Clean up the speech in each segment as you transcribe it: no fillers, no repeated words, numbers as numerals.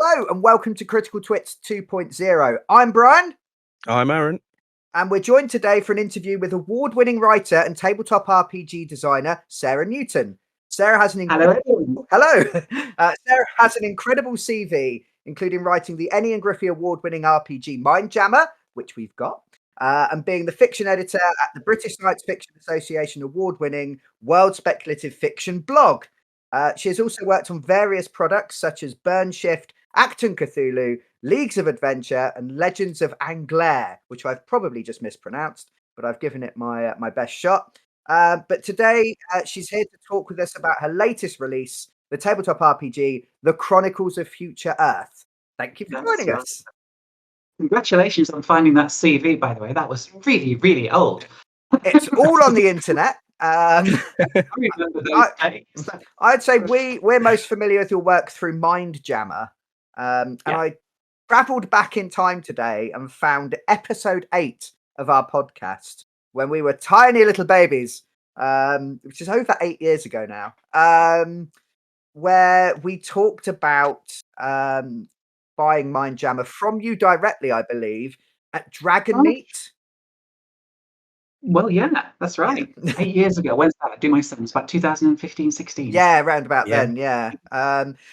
Hello and welcome to Critical Twits 2.0. I'm Brian. I'm Aaron. And we're joined today for an interview with award-winning writer and tabletop RPG designer, Sarah Newton. Sarah has an incredible Sarah has an incredible CV, including writing the Eni and Griffey award-winning RPG Mindjammer, which we've got, and being the fiction editor at the British Science Fiction Association award-winning World Speculative Fiction blog. She has also worked on various products such as Burnshift, Acton Cthulhu, Leagues of Adventure, and Legends of Anglaire, which I've probably just mispronounced, but I've given it my best shot. But today she's here to talk with us about her latest release, the tabletop RPG, The Chronicles of Future Earth. Thank you for joining us. Congratulations on finding that CV, by the way. That was really, really old. It's all on the internet. I remember those days. I'd say we're most familiar with your work through Mindjammer. And I travelled back in time today and found episode 8 of our podcast when we were tiny little babies, which is over 8 years ago now, where we talked about buying Mindjammer from you directly, I believe, at Dragonmeet. Well, yeah, that's right. 8 years ago. When's that? Do my sums about 2015, 16? Yeah, around about then, yeah.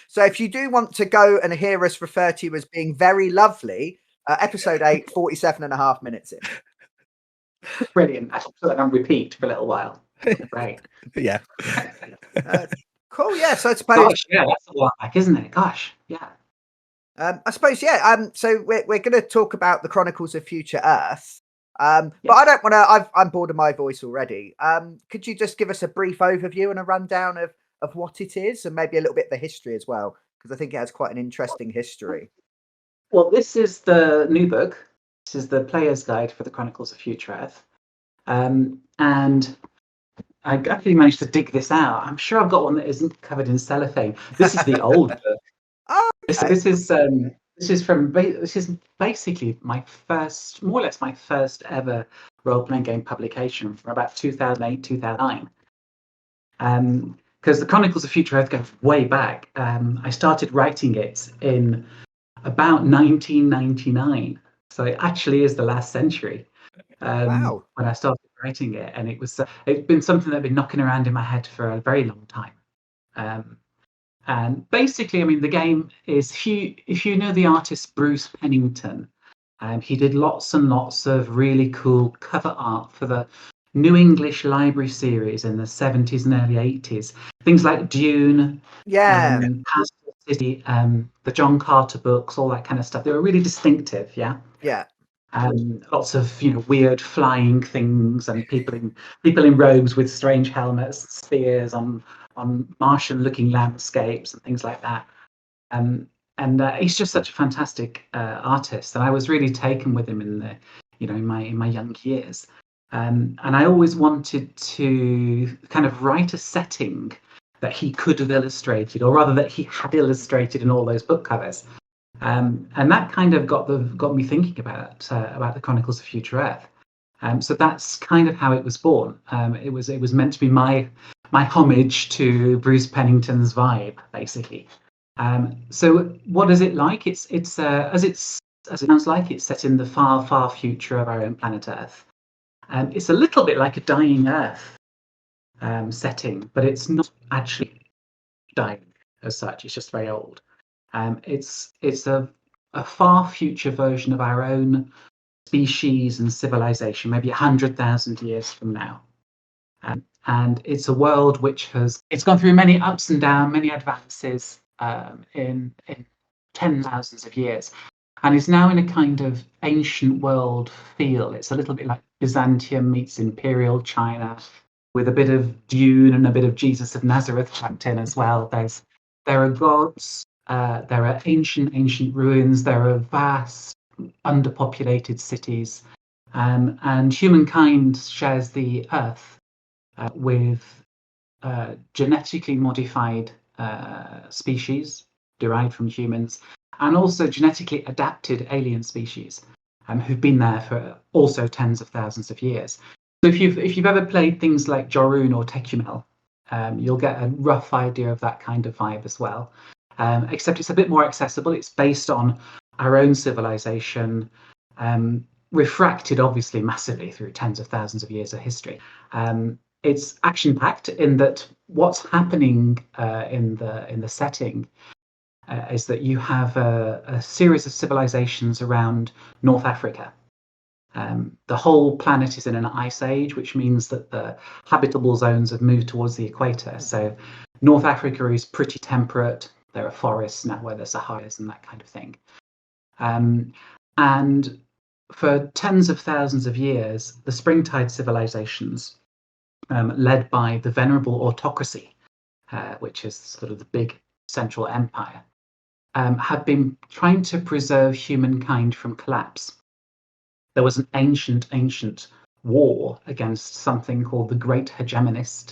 So if you do want to go and hear us refer to you as being very lovely, episode 8, 47 and a half minutes in. Brilliant. I'll put that on repeat for a little while. Right. Yeah. Cool, yeah. So I suppose... Gosh, yeah, that's a while back, isn't it? Gosh, yeah. I suppose, yeah. So we're going to talk about the Chronicles of Future Earth. But I don't want to. I'm bored of my voice already. Could you just give us a brief overview and a rundown of what it is, and maybe a little bit of the history as well, because I think it has quite an interesting history. Well, this is the new book. This is the Player's Guide for the Chronicles of Future Earth, and I actually managed to dig this out. I'm sure I've got one that isn't covered in cellophane. This is the old book. Oh, okay. This is basically my first, more or less my first ever role-playing game publication from about 2008, 2009. Because the Chronicles of Future Earth goes way back. I started writing it in about 1999. So it actually is the last century Wow. when I started writing it. And it's been something that had been knocking around in my head for a very long time. And basically, I mean, the game is, if you know the artist Bruce Pennington, he did lots and lots of really cool cover art for the New English Library series in the 70s and early 80s. Things like Dune, Pastel City, the John Carter books, all that kind of stuff. They were really distinctive, yeah? Yeah. Lots of weird flying things and people in robes with strange helmets, spears on Martian-looking landscapes and things like that. And he's just such a fantastic artist, and I was really taken with him in my young years. And I always wanted to kind of write a setting that he could have illustrated, or rather that he had illustrated in all those book covers. And that kind of got me thinking about the Chronicles of Future Earth. So that's kind of how it was born. It was meant to be my homage to Bruce Pennington's vibe, basically. So what is it like? It's as it sounds like, it's set in the far, far future of our own planet Earth. It's a little bit like a dying Earth setting, but it's not actually dying as such. It's just very old. It's a far future version of our own species and civilization, maybe 100,000 years from now. And it's a world which it's gone through many ups and downs, many advances in 10,000s of years, and is now in a kind of ancient world feel. It's a little bit like Byzantium meets Imperial China, with a bit of Dune and a bit of Jesus of Nazareth chucked in as well. There are gods, there are ancient ruins, there are vast underpopulated cities, and humankind shares the Earth with genetically modified species derived from humans, and also genetically adapted alien species who've been there for also tens of thousands of years. So if you've ever played things like Jorun or Tecumel, you'll get a rough idea of that kind of vibe as well. except it's a bit more accessible. It's based on our own civilization, refracted obviously massively through tens of thousands of years of history. It's action-packed in that what's happening in the setting is that you have a series of civilizations around North Africa. The whole planet is in an ice age, which means that the habitable zones have moved towards the equator. So North Africa is pretty temperate. There are forests now where there's Saharas and that kind of thing. And for tens of thousands of years, the Springtide civilizations, led by the venerable autocracy, which is sort of the big central empire, have been trying to preserve humankind from collapse. There was an ancient war against something called the Great Hegemonist,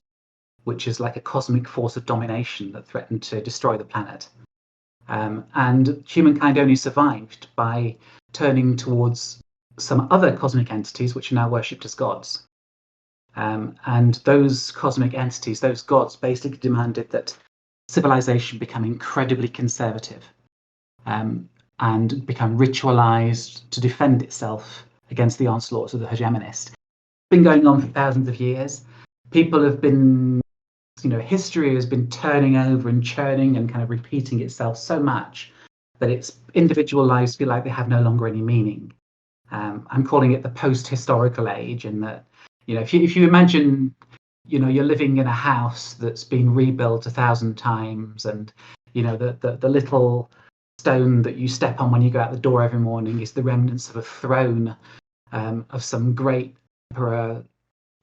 which is like a cosmic force of domination that threatened to destroy the planet. And humankind only survived by turning towards some other cosmic entities, which are now worshipped as gods. And those cosmic entities, those gods, basically demanded that civilization become incredibly conservative and become ritualized to defend itself against the onslaughts of the hegemonist. It's been going on for thousands of years. People have been, history has been turning over and churning and kind of repeating itself so much that its individual lives feel like they have no longer any meaning. I'm calling it the post-historical age, in that, if you imagine, you're living in a house that's been rebuilt 1,000 times, and the little stone that you step on when you go out the door every morning is the remnants of a throne of some great emperor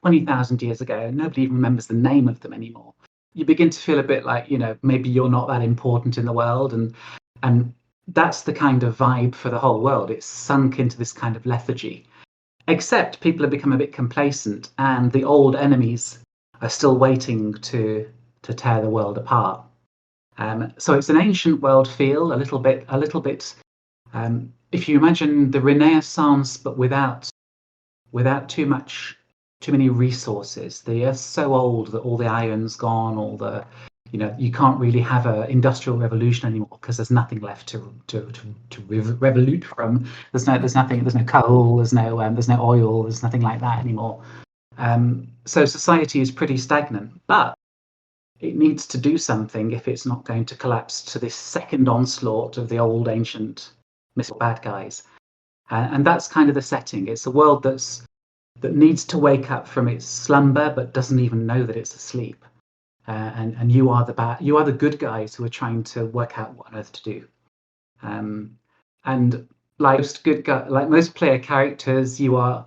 20,000 years ago, and nobody even remembers the name of them anymore. You begin to feel a bit like, maybe you're not that important in the world, and that's the kind of vibe for the whole world. It's sunk into this kind of lethargy, except people have become a bit complacent, and the old enemies are still waiting to tear the world apart. So it's an ancient world feel, a little bit. If you imagine the Renaissance, but without too many resources. The Earth's so old that all the iron's gone, all the, you can't really have an industrial revolution anymore because there's nothing left to revolute from. There's no coal, there's no oil, there's nothing like that anymore. So society is pretty stagnant, but it needs to do something if it's not going to collapse to this second onslaught of the old ancient mystical bad guys. And that's kind of the setting. It's a world that needs to wake up from its slumber, but doesn't even know that it's asleep. And you are the good guys who are trying to work out what on earth to do. And like most player characters, you are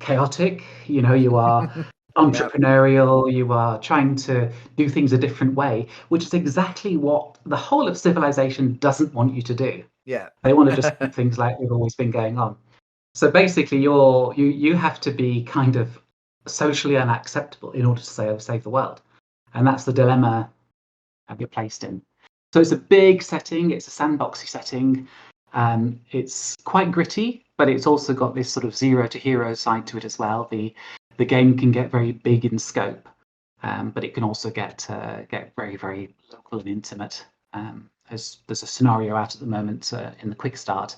chaotic. You are entrepreneurial. You are trying to do things a different way, which is exactly what the whole of civilization doesn't want you to do. Yeah, they want to just keep things like they've always been going on. So basically, you have to be kind of socially unacceptable in order to save the world, and that's the dilemma you're placed in. So it's a big setting. It's a sandboxy setting. It's quite gritty, but it's also got this sort of zero to hero side to it as well. The game can get very big in scope, but it can also get very, very local and intimate. There's a scenario out at the moment in the quick start,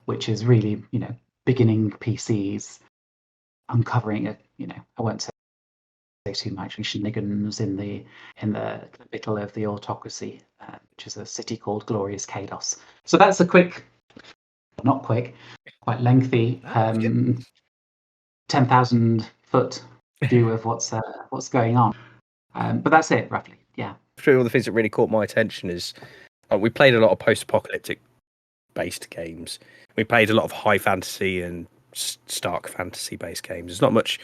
which is really beginning PCs uncovering I won't say too much, shenanigans in the middle of the autocracy, which is a city called Glorious Kados. So that's a quite lengthy 10,000 foot view of what's going on. But that's it roughly. Yeah. All the things that really caught my attention is we played a lot of post-apocalyptic based games. We played a lot of high fantasy and stark fantasy based games. There's not much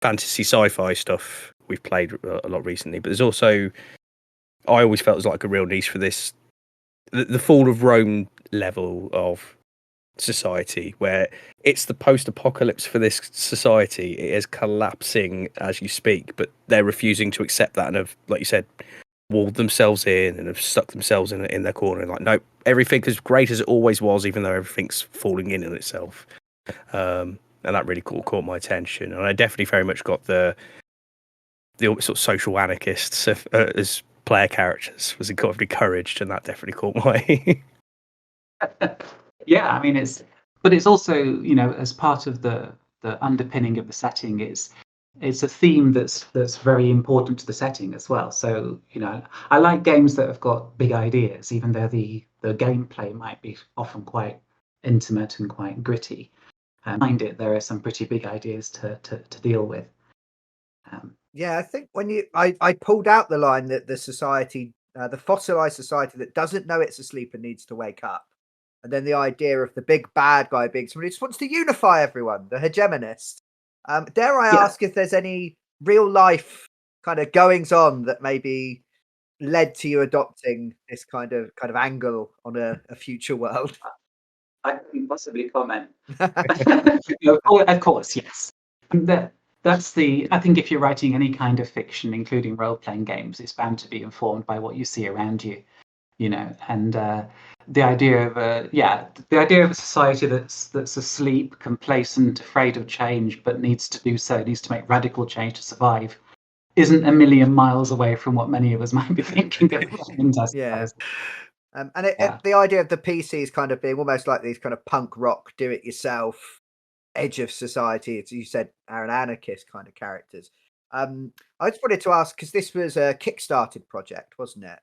fantasy sci-fi stuff we've played a lot recently, but there's also, I always felt it was like a real niche for this, the fall of Rome level of society, where it's the post-apocalypse for this society. It is collapsing as you speak, but they're refusing to accept that and have, like you said, walled themselves in and have stuck themselves in their corner and like, nope, everything is great as it always was, even though everything's falling in itself. And that really caught my attention. And I definitely very much got the sort of social anarchists as player characters was encouraged, and that definitely caught my. Yeah, I mean it's also, you know, as part of the underpinning of the setting, it's a theme that's very important to the setting as well. So, you know, I like games that have got big ideas, even though the gameplay might be often quite intimate and quite gritty. And behind it, there are some pretty big ideas to deal with. Yeah, I think when I pulled out the line that the society, the fossilized society that doesn't know it's asleep and needs to wake up. And then the idea of the big bad guy being somebody who just wants to unify everyone, the hegemonist. Dare I ask if there's any real life kind of goings on that maybe led to you adopting this kind of angle on a future world? I can possibly comment. Of course, yes. That's I think if you're writing any kind of fiction, including role-playing games, it's bound to be informed by what you see around you, you know. And the idea of a society that's asleep, complacent, afraid of change, but needs to make radical change to survive, isn't a million miles away from what many of us might be thinking at the moment, I suppose. And the idea of the PCs kind of being almost like these kind of punk rock, do it yourself, edge of society, as you said, Aaron, anarchist kind of characters. I just wanted to ask, because this was a Kickstarted project, wasn't it?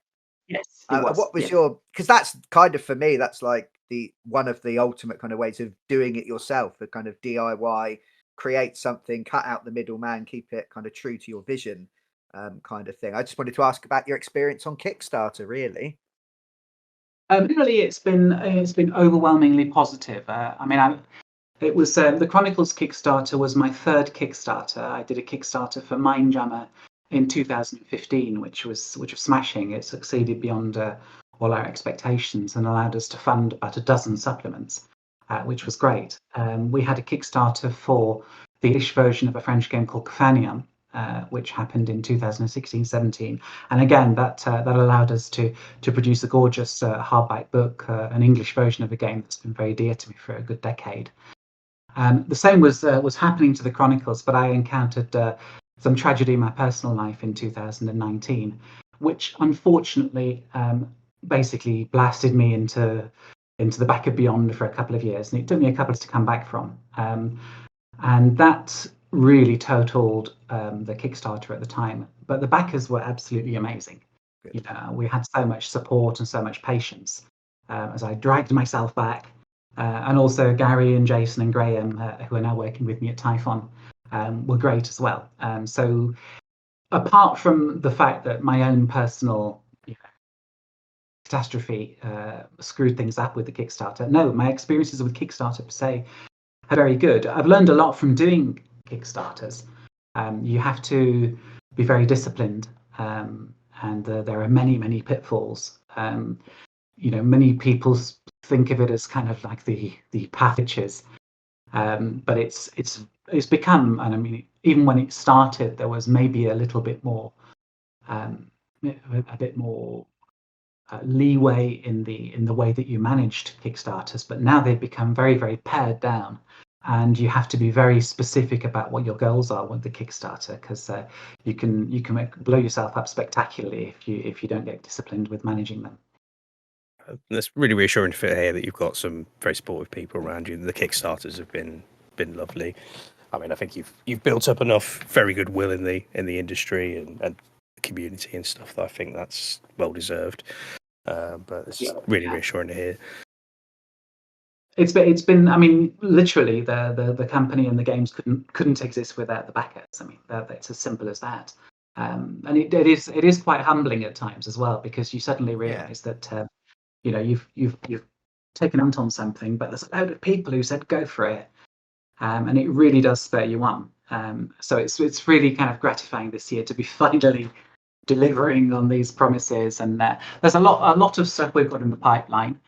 Yes, it was. What was your? Because that's kind of, for me, that's like one of the ultimate kind of ways of doing it yourself, a kind of DIY, create something, cut out the middleman, keep it kind of true to your vision, kind of thing. I just wanted to ask about your experience on Kickstarter, really. Really, it's been overwhelmingly positive. I mean, it was the Chronicles Kickstarter was my third Kickstarter. I did a Kickstarter for Mindjammer in 2015, which was smashing. It succeeded beyond all our expectations and allowed us to fund about a dozen supplements, which was great. We had a Kickstarter for the English version of a French game called Cthanion, which happened in 2016-17, and again that allowed us to produce a gorgeous hardback book, an English version of a game that's been very dear to me for a good decade. The same was happening to the Chronicles, but I encountered some tragedy in my personal life in 2019, which unfortunately basically blasted me into the back of Beyond for a couple of years, and it took me a couple to come back from. And that really totaled the Kickstarter at the time, but the backers were absolutely amazing. You know, we had so much support and so much patience as I dragged myself back, and also Gary and Jason and Graham, who are now working with me at Typhon, were great as well. So apart from the fact that my own personal catastrophe screwed things up with the Kickstarter, no, my experiences with Kickstarter per se are very good. I've learned a lot from doing Kickstarters. You have to be very disciplined, and there are many pitfalls. Many people think of it as kind of like the path itches, but it's become, and I mean, even when it started, there was maybe a little bit more, leeway in the way that you managed Kickstarters, but now they've become very, very pared down. And you have to be very specific about what your goals are with the Kickstarter, because you can blow yourself up spectacularly if you don't get disciplined with managing them. It's really reassuring to hear that you've got some very supportive people around you. The Kickstarters have been lovely. I mean, I think you've built up enough very goodwill in the industry and the community and stuff that I think that's well deserved. But it's really reassuring to hear. It's been. I mean, literally, the company and the games couldn't exist without the backers. I mean, it's as simple as that. And it is quite humbling at times as well, because you suddenly realise that you've taken out on something, but there's a load of people who said go for it, and it really does spur you on. So it's really kind of gratifying this year to be finally delivering on these promises. And there's a lot of stuff we've got in the pipeline.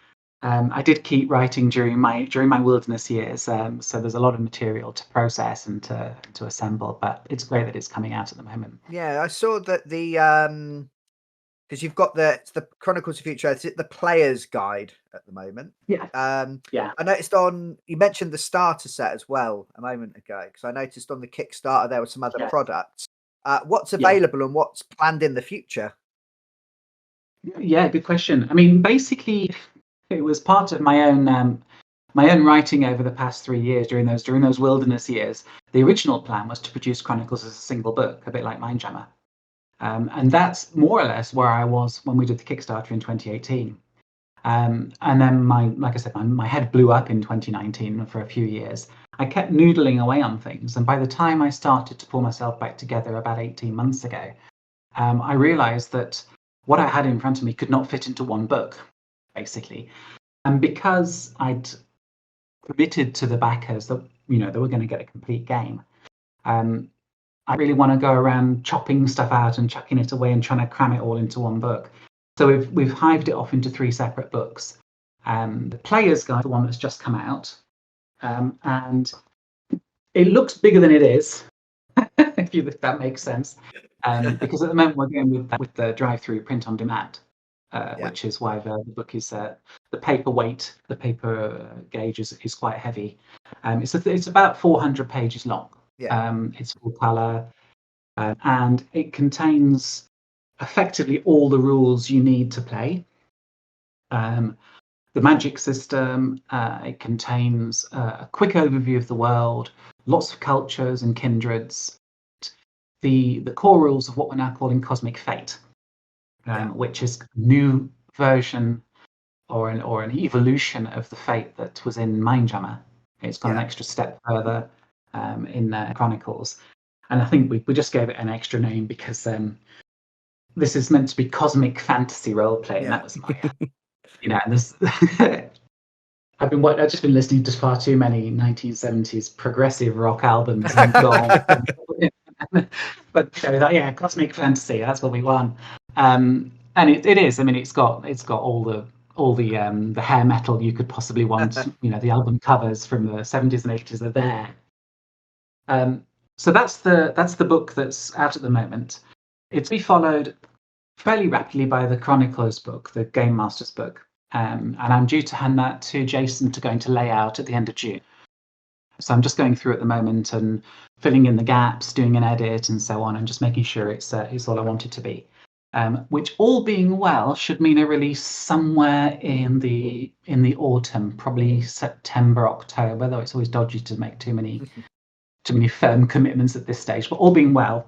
I did keep writing during my wilderness years, so there's a lot of material to process and to assemble. But it's great that it's coming out at the moment. Yeah, I saw that because you've got the Chronicles of Future. Is it the player's guide at the moment? Yeah. I noticed you mentioned the starter set as well a moment ago, because I noticed on the Kickstarter there were some other products. What's available and what's planned in the future? Yeah, good question. I mean, basically, it was part of my own writing over the past 3 years during those wilderness years. The original plan was to produce Chronicles as a single book, a bit like Mindjammer, and that's more or less where I was when we did the Kickstarter in 2018. And then like I said, my head blew up in 2019 for a few years. I kept noodling away on things, and by the time I started to pull myself back together about 18 months ago, I realized that what I had in front of me could not fit into one book, basically. And because I'd committed to the backers that they were going to get a complete game, I really want to go around chopping stuff out and chucking it away and trying to cram it all into one book. So we've hived it off into 3 separate books. The Player's Guide, the one that's just come out, and it looks bigger than it is, if that makes sense. Because at the moment we're going with the drive-through print on demand, which is why the book is the paper weight, the paper gauge is quite heavy. It's about 400 pages long. It's full color, and it contains effectively all the rules you need to play. The magic system, it contains a quick overview of the world, lots of cultures and kindreds, the core rules of what we're now calling Cosmic Fate, which is a new version or an evolution of the Fate that was in Mindjammer. It's gone an extra step further in Chronicles, and I think we just gave it an extra name because this is meant to be cosmic fantasy role play, and that was my and this I've just been listening to far too many 1970s progressive rock albums and but cosmic fantasy, that's what we want. And it is. I mean, it's got all the hair metal you could possibly want. The album covers from the 70s and 80s are there. So that's the book that's out at the moment. It's be followed fairly rapidly by the Chroniclers book, the Game Masters book, and I'm due to hand that to Jason to go into layout at the end of June. So I'm just going through at the moment and filling in the gaps, doing an edit, and so on, and just making sure it's all I want it to be. Which, all being well, should mean a release somewhere in the autumn, probably September, October. Though it's always dodgy to make too many firm commitments at this stage. But all being well,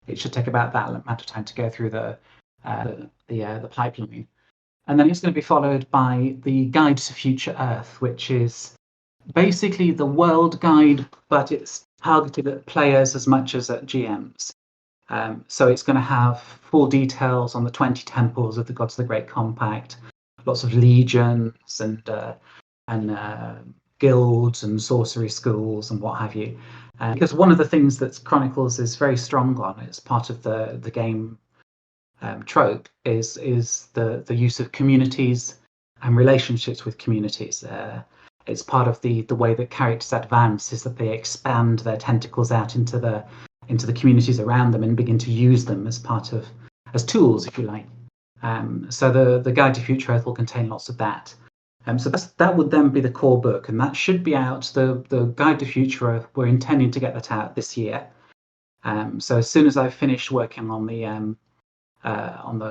it should take about that amount of time to go through the pipeline, and then it's going to be followed by the Guide to Future Earth, which is basically the world guide, but it's targeted at players as much as at GMs. So it's going to have full details on the 20 temples of the Gods of the Great Compact, lots of legions and guilds and sorcery schools and what have you. Because one of the things that Chronicles is very strong on, as part of the game trope, is the use of communities and relationships with communities. It's part of the way that characters advance, is that they expand their tentacles out into the communities around them and begin to use them as tools, if you like. So the Guide to Future Earth will contain lots of that. So that would then be the core book, and that should be out. The Guide to Future Earth, we're intending to get that out this year. So as soon as I've finished working on the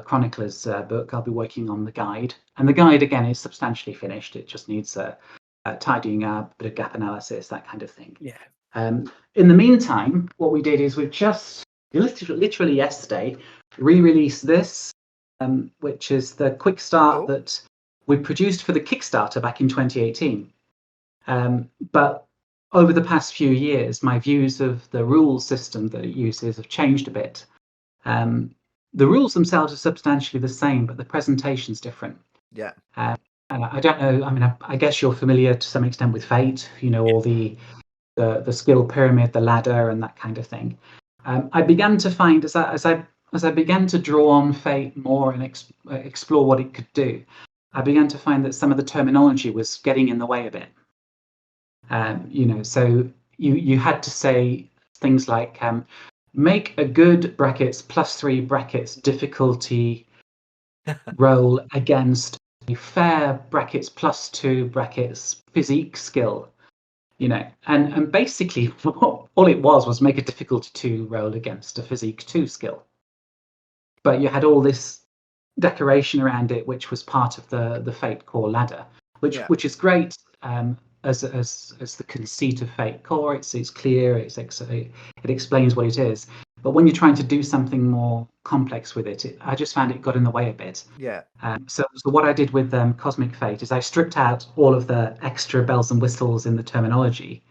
Chroniclers book, I'll be working on the guide. And the guide, again, is substantially finished. It just needs tidying up, a bit of gap analysis, that kind of thing. Yeah. In the meantime, what we did is we've just literally yesterday re-released this, which is the quick start that we produced for the Kickstarter back in 2018. But over the past few years, my views of the rules system that it uses have changed a bit. The rules themselves are substantially the same, but the presentation's different. Yeah. And I don't know. I mean, I guess you're familiar to some extent with Fate. All the skill pyramid, the ladder, and that kind of thing. I began to find as I began to draw on Fate more and explore what it could do, I began to find that some of the terminology was getting in the way a bit. So you had to say things like make a good +3 difficulty roll against a fair +2 physique skill. And basically all it was make a difficulty 2 roll against a physique 2 skill. But you had all this decoration around it, which was part of the Fate Core ladder, which is great as the conceit of Fate Core. It's clear. It explains what it is. But when you're trying to do something more complex with it, I just found it got in the way a bit. Yeah. So what I did with Cosmic Fate is I stripped out all of the extra bells and whistles in the terminology.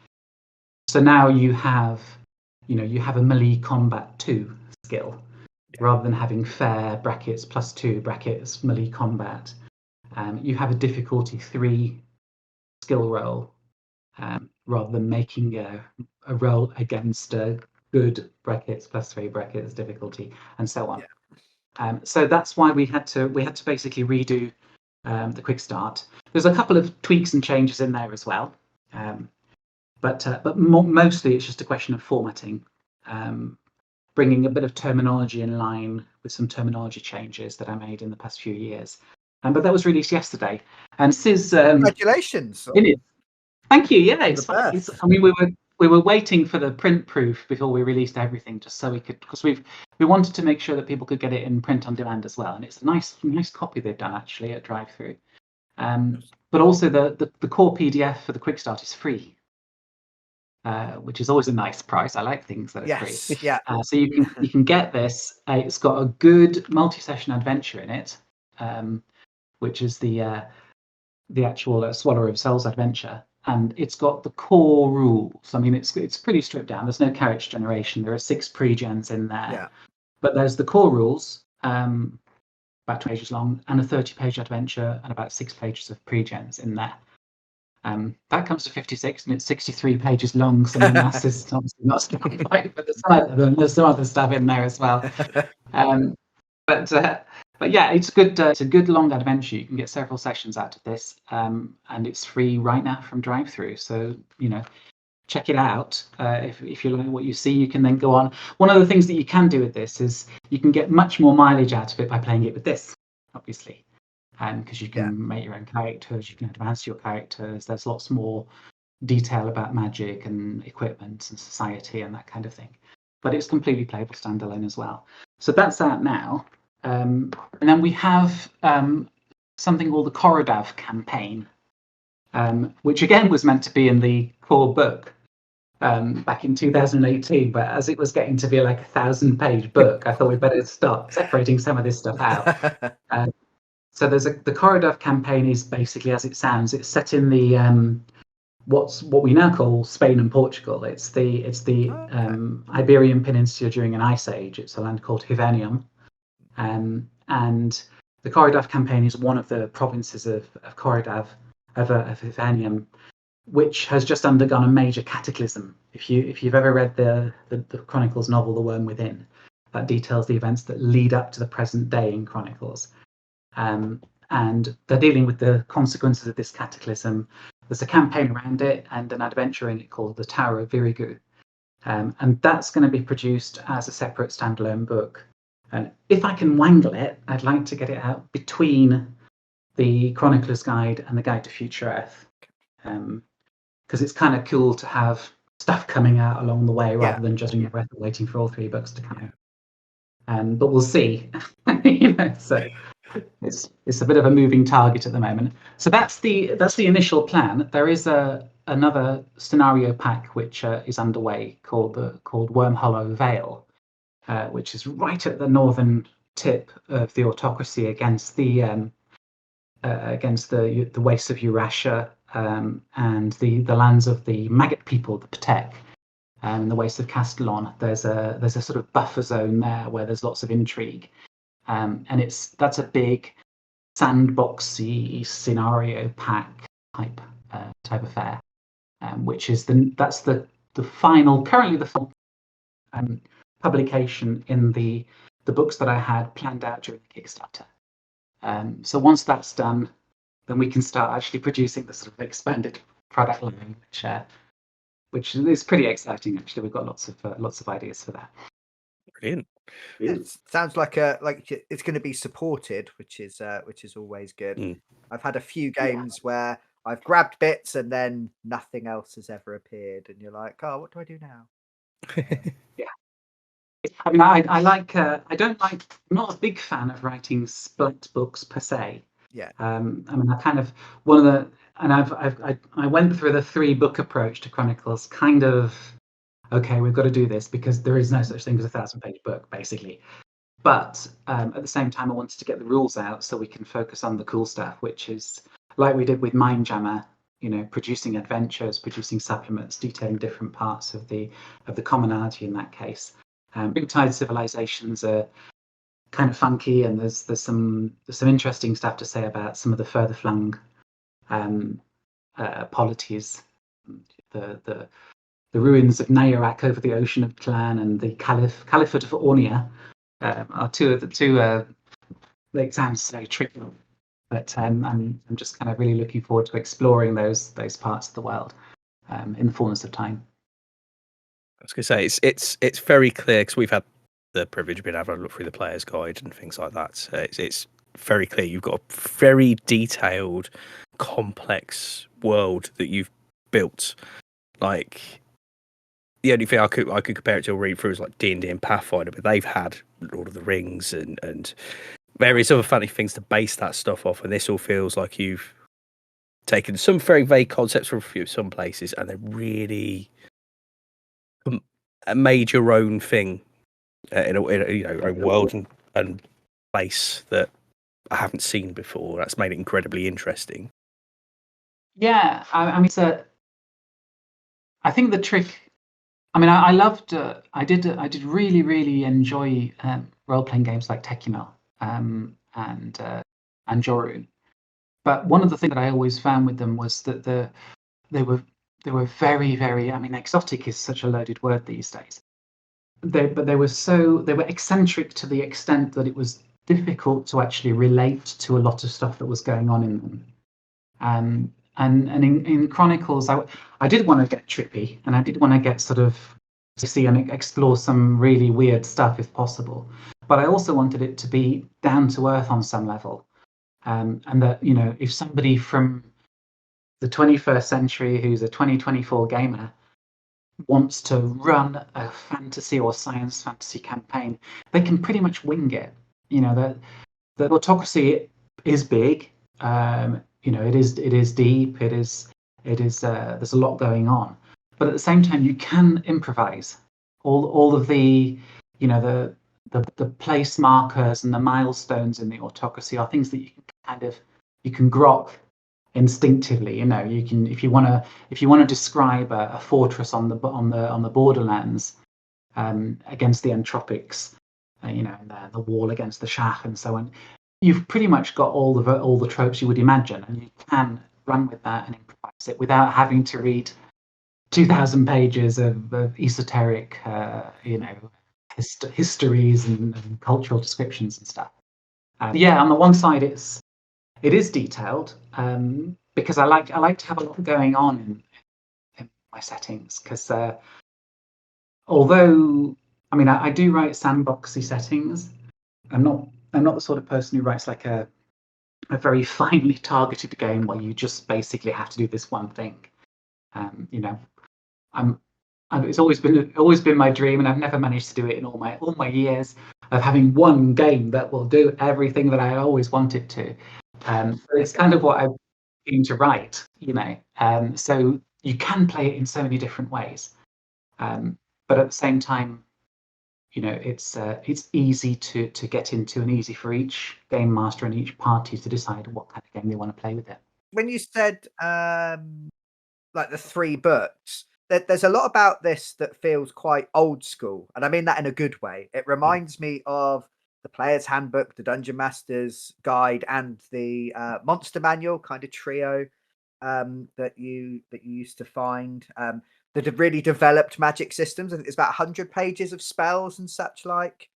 So now you have a melee combat 2 skill, rather than having fair brackets +2 brackets melee combat. You have a difficulty 3 skill roll, rather than making a roll against a good brackets +3 brackets difficulty, and so on. Yeah. So that's why we had to basically redo the quick start. There's a couple of tweaks and changes in there as well, but mostly it's just a question of formatting, bringing a bit of terminology in line with some terminology changes that I made in the past few years. But that was released yesterday, and this is congratulations. Thank you. Yeah, it's I mean, we were waiting for the print proof before we released everything, just so we could, because we wanted to make sure that people could get it in print on demand as well. And it's a nice copy they've done actually at Drive-Thru. But also the core PDF for the quick start is free, which is always a nice price. I like things that are free. Yeah. So you can get this. It's got a good multi-session adventure in it, which is the actual Swallower of Souls adventure. And it's got the core rules. I mean, it's pretty stripped down. There's no character generation. There are 6 pre-gens in there. Yeah. But there's the core rules, about 2 pages long, and a 30-page adventure, and about 6 pages of pre-gens in there. That comes to 56, and it's 63 pages long. So the mass is obviously not strong point, but there's some other stuff in there as well. But yeah, it's good. It's a good long adventure. You can get several sessions out of this, and it's free right now from Drive-Thru. So check it out. If you like what you see, you can then go on. One of the things that you can do with this is you can get much more mileage out of it by playing it with this, obviously, because you can make your own characters. You can advance your characters. There's lots more detail about magic and equipment and society and that kind of thing. But it's completely playable standalone as well. So that's out now. And then we have something called the Korodav campaign, which again was meant to be in the core book back in 2018. But as it was getting to be like a 1,000-page book, I thought we'd better start separating some of this stuff out. So the Korodav campaign is basically as it sounds. It's set in the what we now call Spain and Portugal. It's the Iberian Peninsula during an ice age. It's a land called Hibernium. And the Korodav campaign is one of the provinces of Korodav, of Hibernium, which has just undergone a major cataclysm. If you've ever read the Chronicles novel, The Worm Within, that details the events that lead up to the present day in Chronicles. And they're dealing with the consequences of this cataclysm. There's a campaign around it and an adventure in it called The Tower of Virigu. And that's going to be produced as a separate standalone book. And if I can wangle it, I'd like to get it out between the Chronicler's Guide and the Guide to Future Earth, because it's kind of cool to have stuff coming out along the way rather than just waiting for all 3 books to come out. But we'll see. So it's a bit of a moving target at the moment. So that's the initial plan. There is another scenario pack which is underway called Wormhollow Vale. Which is right at the northern tip of the autocracy against the wastes of Eurasia and the lands of the Maggot people, the Patek, and the wastes of Castellon. There's a sort of buffer zone there where there's lots of intrigue, and that's a big sandboxy scenario pack type affair, which is that's the final currently the final publication in the books that I had planned out during the Kickstarter. So once that's done, then we can start actually producing the sort of expanded product line, which is pretty exciting. Actually, we've got lots of ideas for that. Brilliant. It sounds like it's going to be supported, which is always good. I've had a few games where I've grabbed bits and then nothing else has ever appeared, and you're like, oh, what do I do now? I mean, I like. I don't like. I'm not a big fan of writing split books per se. Yeah. I mean, I kind of one of the, and I went through the 3-book approach to Chronicles. Kind of, okay, we've got to do this because there is no such thing as a 1,000-page book, basically. But at the same time, I wanted to get the rules out so we can focus on the cool stuff, which is like we did with Mindjammer. You know, producing adventures, producing supplements, detailing different parts of the commonality in that case. Riptide Civilizations are kind of funky, and there's some interesting stuff to say about some of the further flung polities, the ruins of Nayarak over the Ocean of Clan and the Caliphate of Ornia are two of the two. It sounds so tricky, but I'm just kind of really looking forward to exploring those parts of the world in the fullness of time. I was going to say it's very clear because we've had the privilege of being able to look through the player's guide and things like that. So it's very clear you've got a very detailed, complex world that you've built. Like the only thing I could compare it to a read through is like D&D and Pathfinder, but they've had Lord of the Rings and various other funny things to base that stuff off, and this all feels like you've taken some very vague concepts from some places and they're really made your own thing in a own world and place that I haven't seen before. That's made it incredibly interesting. Yeah, I mean, I think the trick. I mean, I loved. I did really enjoy role-playing games like Tekumel and Jorun. But one of the things that I always found with them was that they were very, very. I mean, exotic is such a loaded word these days. They were eccentric to the extent that it was difficult to actually relate to a lot of stuff that was going on in them. And in Chronicles, I did want to get trippy, and I did want to get sort of see and explore some really weird stuff if possible. But I also wanted it to be down to earth on some level, and that if somebody from the 21st century who's a 2024 gamer wants to run a fantasy or science fantasy campaign, they can pretty much wing it. The autocracy is big. It is deep. It is. There's a lot going on, but at the same time, you can improvise. All of the place markers and the milestones in the autocracy are things that you can grok instinctively. You can if you want to describe a fortress on the borderlands against the entropics, the wall against the Shah and so on. You've pretty much got all the tropes you would imagine, and you can run with that and improvise it without having to read 2,000 pages of esoteric, histories and cultural descriptions and stuff. On the one side, it is detailed because I like to have a lot going on in my settings. Because although I do write sandboxy settings, I'm not the sort of person who writes like a very finely targeted game where you just basically have to do this one thing. It's always been my dream, and I've never managed to do it in all my years of having one game that will do everything that I always wanted to. It's kind of what I aim to write, so you can play it in so many different ways, but at the same time, it's easy to get into and easy for each game master and each party to decide what kind of game they want to play with it. When you said like the 3 books, there's a lot about this that feels quite old school, and I mean that in a good way. It reminds me of the Player's Handbook, the Dungeon Master's Guide, and the Monster Manual kind of trio that you used to find. That have really developed magic systems. I think there's about 100 pages of spells and such like.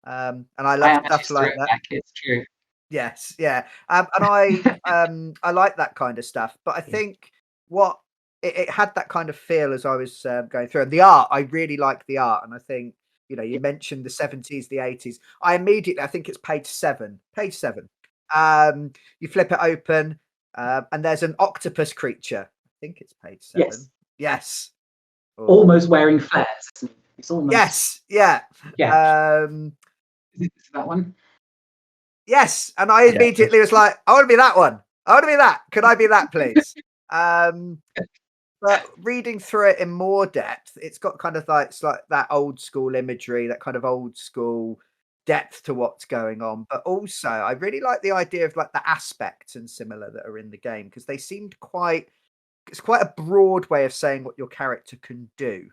And I love stuff like that. It's true. Yes, yeah. And I like that kind of stuff. But I think what it had that kind of feel as I was going through. And the art, I really like the art. And I think, you mentioned the 70s, the 80s. I think it's page 7. Page 7. You flip it open and there's an octopus creature. I think it's page 7. Yes. Almost wearing flares, isn't he? It's almost Yes, yeah. Is that one? Yes, and I immediately was like, I want to be that one. I want to be that. Could I be that, please? But reading through it in more depth, it's got kind of like it's like that old school imagery, that kind of old school depth to what's going on. But also, I really like the idea of like the aspects and similar that are in the game because they seemed quite. It's quite a broad way of saying what your character can do,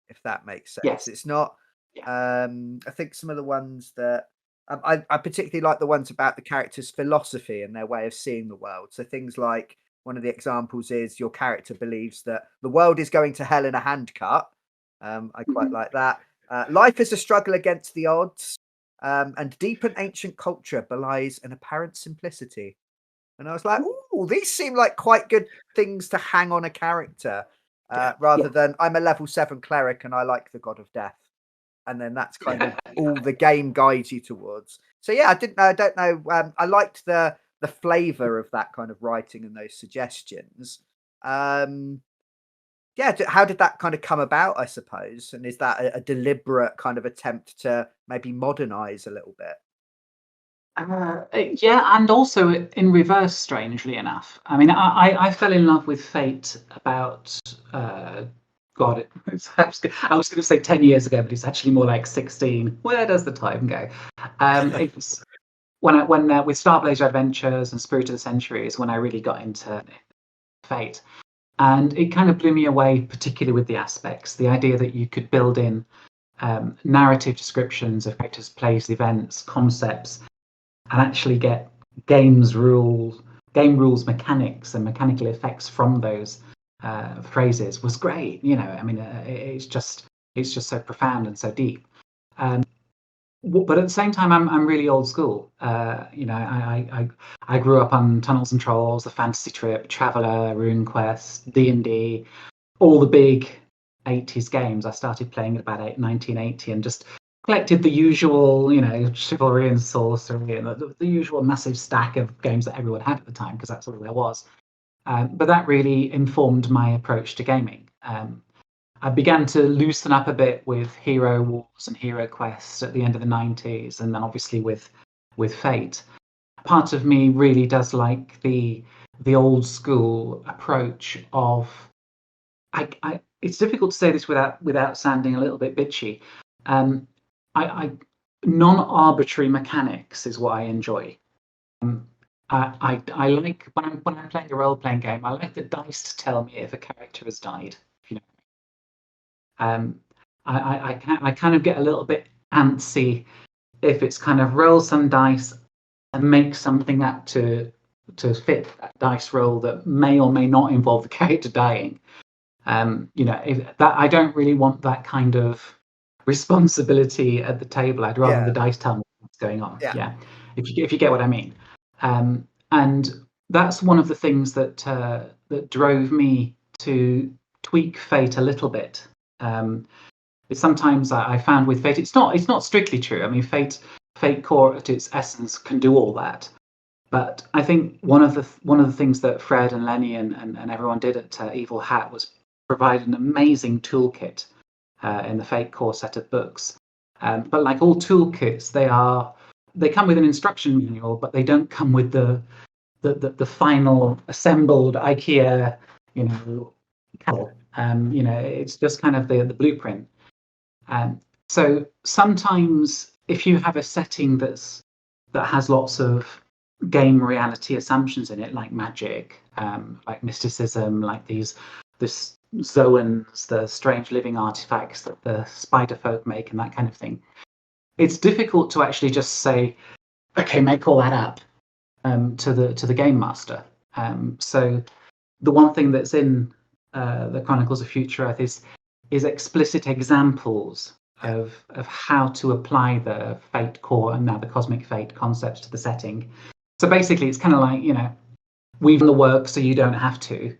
if that makes sense. Yes. It's not. Yeah. I think some of the ones that I particularly like the ones about the character's philosophy and their way of seeing the world. So things like one of the examples is your character believes that the world is going to hell in a handcart. I quite like that. Life is a struggle against the odds, and deep and ancient culture belies an apparent simplicity. And I was like, "Ooh, these seem like quite good things to hang on a character, rather than I'm a level 7 cleric and I like the god of death." And then that's kind of all the game guides you towards. So yeah, I don't know. I liked the flavor of that kind of writing and those suggestions. Yeah, how did that kind of come about, I suppose? And is that a deliberate kind of attempt to maybe modernize a little bit? Yeah, and also in reverse, strangely enough. I mean, I fell in love with Fate about God. I was going to say 10 years ago, but it's actually more like 16. Where does the time go? It was when with Starblazer Adventures and Spirit of the Century is when I really got into Fate, and it kind of blew me away, particularly with the aspects, the idea that you could build in narrative descriptions of characters, plays, events, concepts, and actually get game rules, mechanics, and mechanical effects from those phrases was great. You know, I mean, it's just so profound and so deep. But at the same time, I'm really old school. You know, I grew up on Tunnels and Trolls, The Fantasy Trip, Traveller, RuneQuest, D&D, all the big 80s games. I started playing at about 1980 and just collected the usual, you know, Chivalry and Sorcery and the usual massive stack of games that everyone had at the time, because that's all there was. But that really informed my approach to gaming. I began to loosen up a bit with Hero Wars and Hero Quest at the end of the 90s, and then obviously with Fate. Part of me really does like the old school approach of it's difficult to say this without sounding a little bit bitchy. I non-arbitrary mechanics is what I enjoy. I like when I'm playing a role-playing game. I like the dice to tell me if a character has died. If you know. I kind of get a little bit antsy if it's kind of roll some dice and make something up to fit that dice roll that may or may not involve the character dying. You know, if that I don't really want that kind of responsibility at the table. I'd rather the dice tell me what's going on. Yeah. If you get what I mean. And that's one of the things that drove me to tweak Fate a little bit. Sometimes I found with Fate, it's not strictly true. I mean, Fate core at its essence can do all that. But I think one of the things that Fred and Lenny and everyone did at Evil Hat was provide an amazing toolkit in the Fate core set of books. But like all toolkits, they come with an instruction manual, but they don't come with the final assembled IKEA, you know, you know, it's just kind of the blueprint. So sometimes if you have a setting that has lots of game reality assumptions in it, like magic, like mysticism, like the Zoans, the strange living artifacts that the spider folk make, and that kind of thing, it's difficult to actually just say, okay, make all that up to the game master. So the one thing that's in the Chronicles of Future Earth is explicit examples of how to apply the Fate core and now the Cosmic Fate concepts to the setting. So basically, it's kind of like, you know, we've done the work so you don't have to,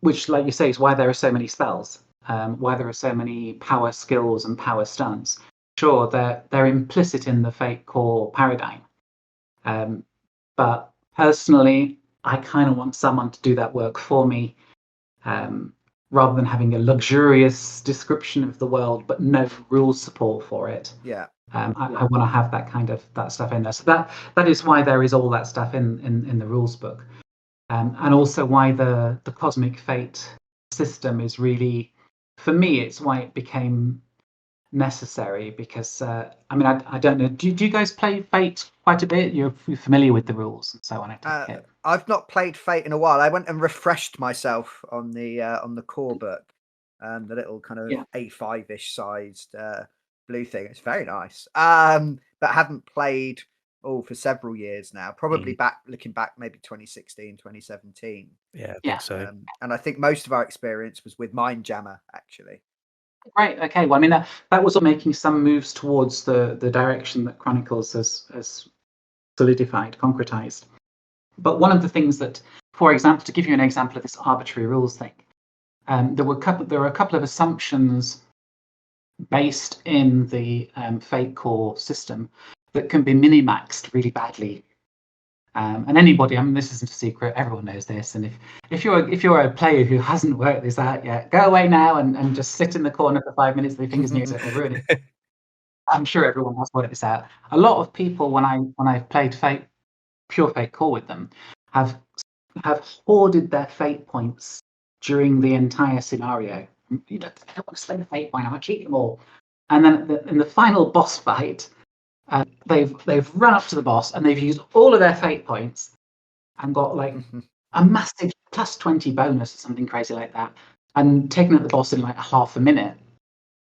which, like you say, is why there are so many spells, why there are so many power skills and power stunts. Sure, they're implicit in the Fate core paradigm. But personally, I kind of want someone to do that work for me. rather than having a luxurious description of the world but no rules support for it. Yeah. I want to have that stuff in there. So that is why there is all that stuff in the rules book, and also why the Cosmic Fate system is really, for me, it's why it became necessary. Because I don't know. Do you guys play Fate quite a bit? You're familiar with the rules and so on, I take it. I've not played Fate in a while. I went and refreshed myself on the core book, the little kind of A5-ish sized blue thing. It's very nice. But haven't played for several years now. Probably looking back maybe 2016, 2017. Yeah, I think so. And I think most of our experience was with Mindjammer, actually. Right. Okay. Well, I mean that was making some moves towards the direction that Chronicles has solidified, concretized. But one of the things that, for example, to give you an example of this arbitrary rules thing, there were a couple of assumptions based in the Fate core system that can be minimaxed really badly. And anybody, I mean, this isn't a secret, everyone knows this. And if you're a player who hasn't worked this out yet, go away now and just sit in the corner for 5 minutes with your fingers near it and ruin it. I'm sure everyone has worked this out. A lot of people, when I've played Fate, pure Fate core with them, have hoarded their Fate points during the entire scenario. I don't want to spend a Fate point, I want to keep them all. And then in the final boss fight, they've run up to the boss and they've used all of their Fate points and got like a massive +20 bonus or something crazy like that, and taken out the boss in like half a minute,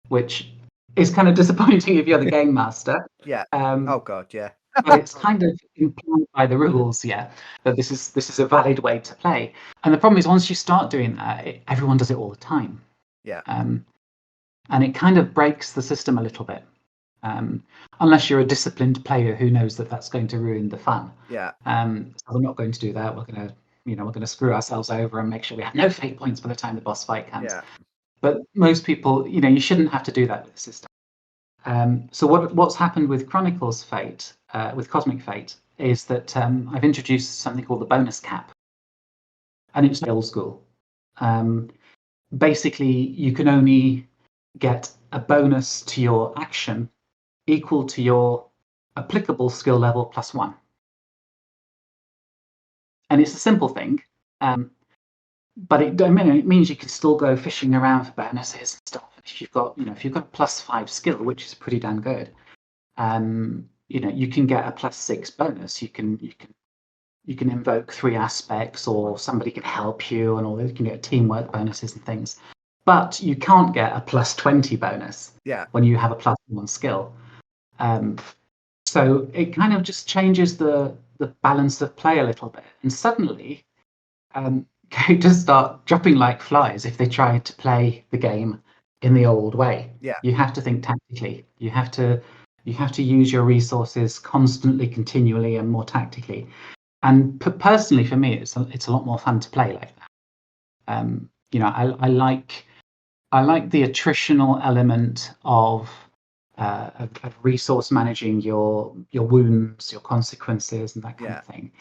which is kind of disappointing if you're the game master. Yeah. Oh god, yeah. But it's kind of implied by the rules, that this is a valid way to play. And the problem is, once you start doing that, everyone does it all the time. Yeah. And it kind of breaks the system a little bit. Unless you're a disciplined player who knows that that's going to ruin the fun. Yeah. So we're not going to do that. We're going to screw ourselves over and make sure we have no Fate points by the time the boss fight comes. Yeah. But most people, you shouldn't have to do that with the system. So what's happened with Chronicles Fate, with Cosmic Fate, is that I've introduced something called the bonus cap, and it's old school. Basically, you can only get a bonus to your action equal to your applicable skill level +1. And it's a simple thing, but it means you can still go fishing around for bonuses and stuff. If you've got +5 skill, which is pretty damn good, you can get a +6 bonus. You can invoke 3 aspects, or somebody can help you, and all that. You can get teamwork bonuses and things. But you can't get a +20 bonus when you have a +1 skill. So it kind of just changes the balance of play a little bit. And suddenly, characters start dropping like flies if they try to play the game in the old way. Yeah. You have to think tactically. You have to use your resources constantly, continually, and more tactically. And personally, for me, it's a lot more fun to play like that. I like the attritional element of resource managing your wounds, your consequences, and that kind of thing.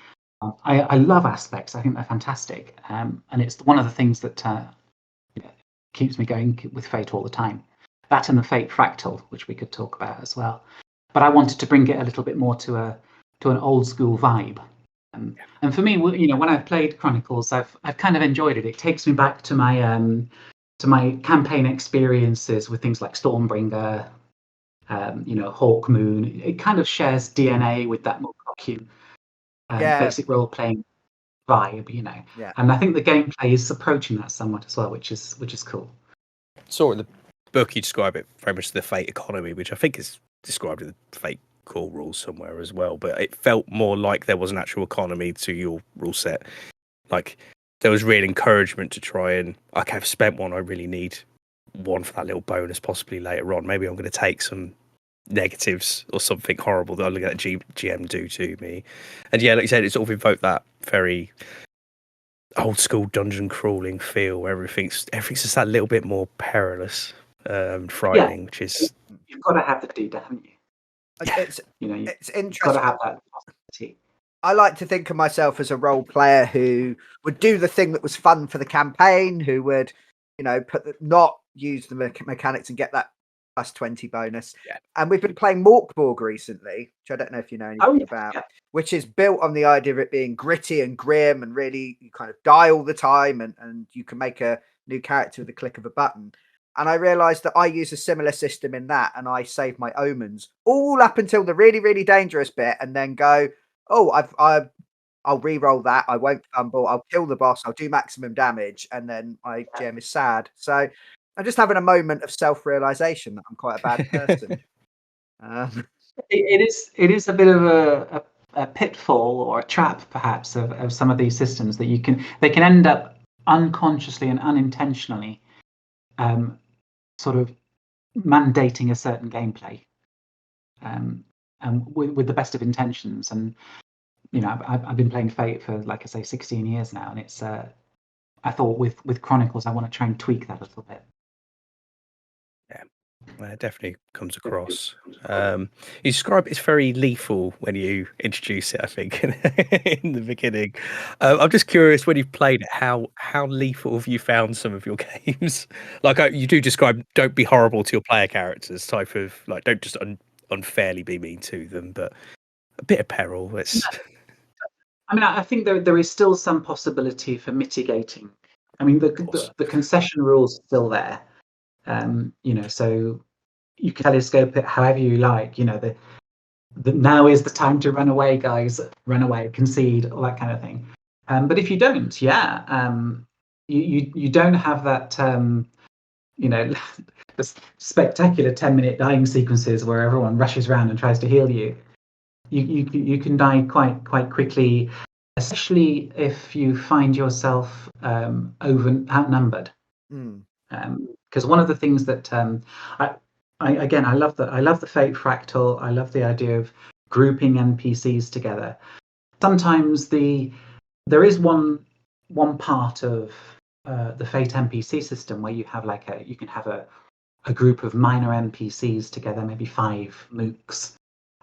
I love aspects. I think they're fantastic, and it's one of the things that keeps me going with Fate all the time. That and the Fate Fractal, which we could talk about as well. But I wanted to bring it a little bit more to an old school vibe. And for me, when I've played Chronicles, I've kind of enjoyed it. It takes me back to my campaign experiences with things like Stormbringer, Hawkmoon. It kind of shares DNA with that more basic role playing vibe, Yeah. And I think the gameplay is approaching that somewhat as well, which is cool. So in the book, you describe it very much as the Fate economy, which I think is described in the Fate core rules somewhere as well. But it felt more like there was an actual economy to your rule set. Like there was real encouragement to try and, okay, I've spent one, I really need one for that little bonus possibly later on. Maybe I'm going to take some negatives or something horrible that I'm going to let GM do to me. And like you said, it sort of invoked that very old school dungeon crawling feel where everything's just that little bit more perilous, frightening, which is... You've got to have the D, haven't you? It's interesting. You've got to have that possibility. I like to think of myself as a role player who would do the thing that was fun for the campaign, who would not use the mechanics and get that plus 20 bonus. Yeah. And we've been playing Morkborg recently, which I don't know if you know anything about, which is built on the idea of it being gritty and grim and really you kind of die all the time and you can make a new character with the click of a button. And I realized that I use a similar system in that, and I save my omens all up until the really, really dangerous bit and then go, I'll re-roll that. I won't fumble. I'll kill the boss. I'll do maximum damage, and then my GM is sad. So I'm just having a moment of self-realization that I'm quite a bad person. It is a bit of a pitfall or a trap, perhaps, of some of these systems that they can end up unconsciously and unintentionally sort of mandating a certain gameplay, and with the best of intentions. And I've been playing Fate for, like I say, 16 years now, and it's I thought with Chronicles I want to try and tweak that a little bit. Yeah, well, it definitely comes across. You describe it's very lethal when you introduce it, I think, in the beginning. I'm just curious, when you've played it, how lethal have you found some of your games? Like you do describe, don't be horrible to your player characters, type of, like, don't just unfairly be mean to them, but a bit of peril. I mean, I think there is still some possibility for mitigating. I mean, the concession rule's still there. So you can telescope it however you like. The now is the time to run away, guys. Run away, concede, all that kind of thing. But if you don't, you don't have that. The spectacular 10-minute dying sequences where everyone rushes around and tries to heal you. You can die quite quickly, especially if you find yourself outnumbered. Because one of the things that I love the Fate fractal. I love the idea of grouping NPCs together. Sometimes there is one part of the Fate NPC system where you have you can have a group of minor NPCs together, maybe 5 mooks.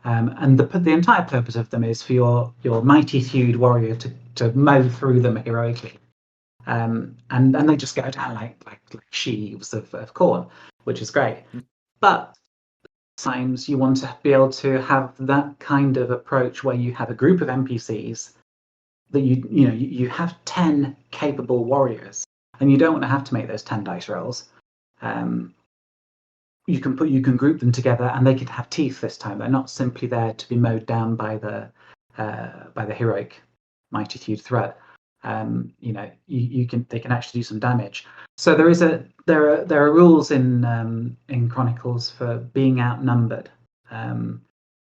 And the entire purpose of them is for your mighty thewed warrior to mow through them heroically, and they just go down like sheaves of corn, which is great. But sometimes you want to be able to have that kind of approach where you have a group of NPCs that you have 10 capable warriors, and you don't want to have to make those 10 dice rolls. You can group them together, and they can have teeth this time. They're not simply there to be mowed down by the heroic mighty thewed threat. They can actually do some damage. So there are rules in Chronicles for being outnumbered,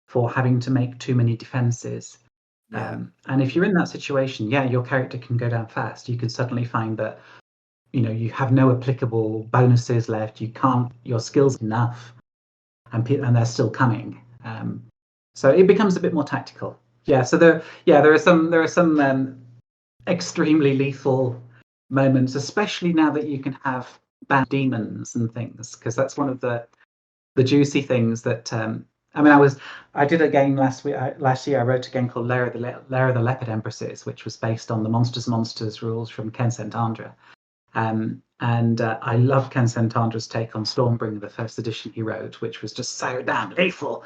for having to make too many defenses. And if you're in that situation, your character can go down fast. You can suddenly find that you have no applicable bonuses left. Your skills enough, and they're still coming. So it becomes a bit more tactical. So there are some extremely lethal moments, especially now that you can have bad demons and things, because that's one of the juicy things that. I did a game last year. I wrote a game called Lair of the Leopard Empresses, which was based on the Monsters rules from Ken Santandra. And I love Ken Santandra's take on Stormbringer, the first edition he wrote, which was just so damn lethal.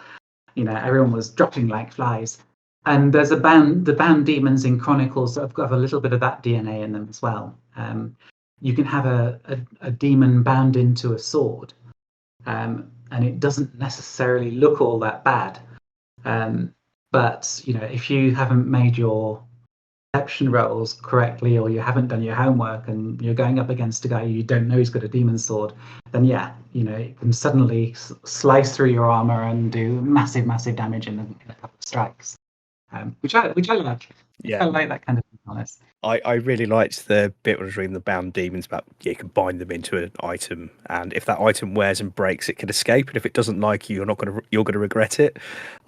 Everyone was dropping like flies. And there's the bound demons in Chronicles that have got a little bit of that DNA in them as well. You can have a demon bound into a sword, and it doesn't necessarily look all that bad. But if you haven't made your perception rolls correctly, or you haven't done your homework, and you're going up against a guy you don't know he's got a demon sword, then it can suddenly slice through your armor and do massive damage in a couple of strikes, which I like. I like that kind of thing, honest. I really liked the bit was reading the bound demons about you can bind them into an item, and if that item wears and breaks, it can escape, and if it doesn't like you, you're gonna regret it.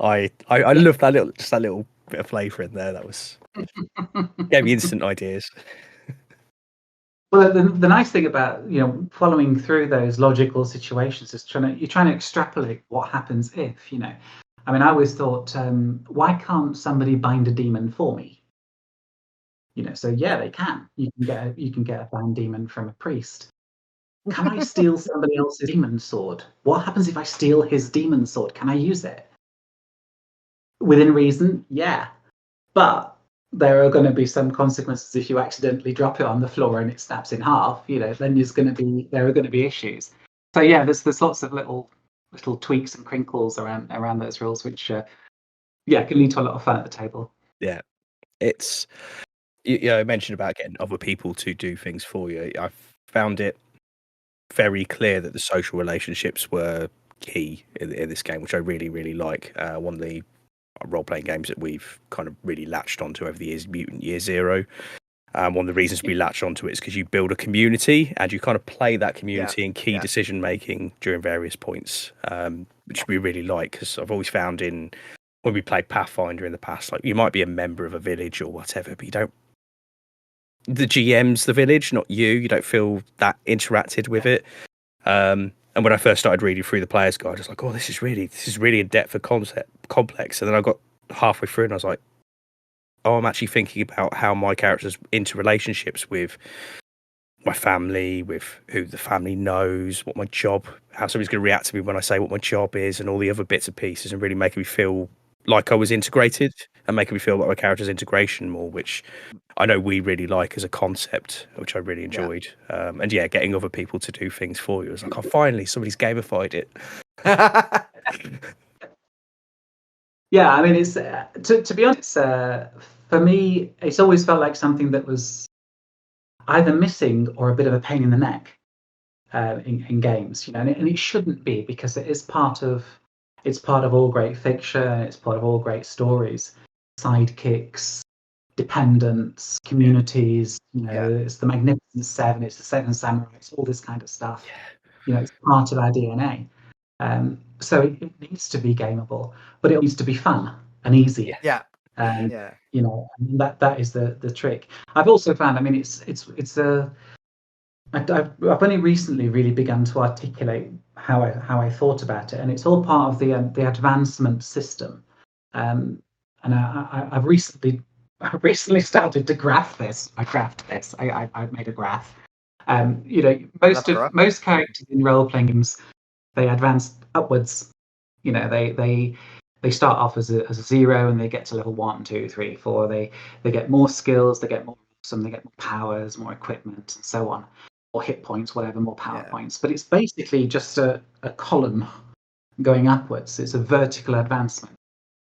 I love that little bit of flavour in there. That was gave me instant ideas. Well, the nice thing about following through those logical situations is you're trying to extrapolate what happens if I always thought, why can't somebody bind a demon for me? So they can. You can get a bound demon from a priest, Can I steal somebody else's demon sword? What happens if I steal his demon sword? Can I use it? Within reason, yeah. But there are going to be some consequences if you accidentally drop it on the floor and it snaps in half. Then there are going to be issues. So yeah, there's lots of little tweaks and crinkles around those rules, which can lead to a lot of fun at the table. Yeah, it's I mentioned about getting other people to do things for you. I found it very clear that the social relationships were key in this game, which I really, really like. One of the role-playing games that we've kind of really latched onto over the years, Mutant Year Zero. One of the reasons we latch onto it is because you build a community and you kind of play that community in key decision making during various points, which we really like. Because I've always found when we played Pathfinder in the past, like you might be a member of a village or whatever, but you don't. The GM's the village, not you. You don't feel that interacted with it. And when I first started reading through the player's guide, I was like, "Oh, this is really in depth and complex." And then I got halfway through, and I was like, "Oh, I'm actually thinking about how my characters interrelationships with my family, with who the family knows, what my job, how somebody's going to react to me when I say what my job is, and all the other bits and pieces, and really making me feel like I was integrated and making me feel like my character's integration more, which I know we really like as a concept, which I really enjoyed. And getting other people to do things for you. It's like, oh, finally, somebody's gamified it. Yeah, I mean, it's to be honest, for me, it's always felt like something that was either missing or a bit of a pain in the neck in games, and it shouldn't be, because it's part of all great fiction, it's part of all great stories. Sidekicks, dependents, communities, it's the Magnificent Seven, it's the Seven Samurais, all this kind of stuff. It's part of our DNA. So it needs to be gameable, but it needs to be fun and easy. And that is the trick. I've also found, I mean, I've only recently really begun to articulate how I thought about it, and it's all part of the advancement system. And I've recently started to graph this. I made a graph. Most characters in role-playing games, they advance upwards. They start off as a 0 and they get to level 1, 2, 3, 4. They get more skills, they get more awesome, they get more powers, more equipment, and so on, or hit points, whatever, more power points. But it's basically just a column going upwards. It's a vertical advancement.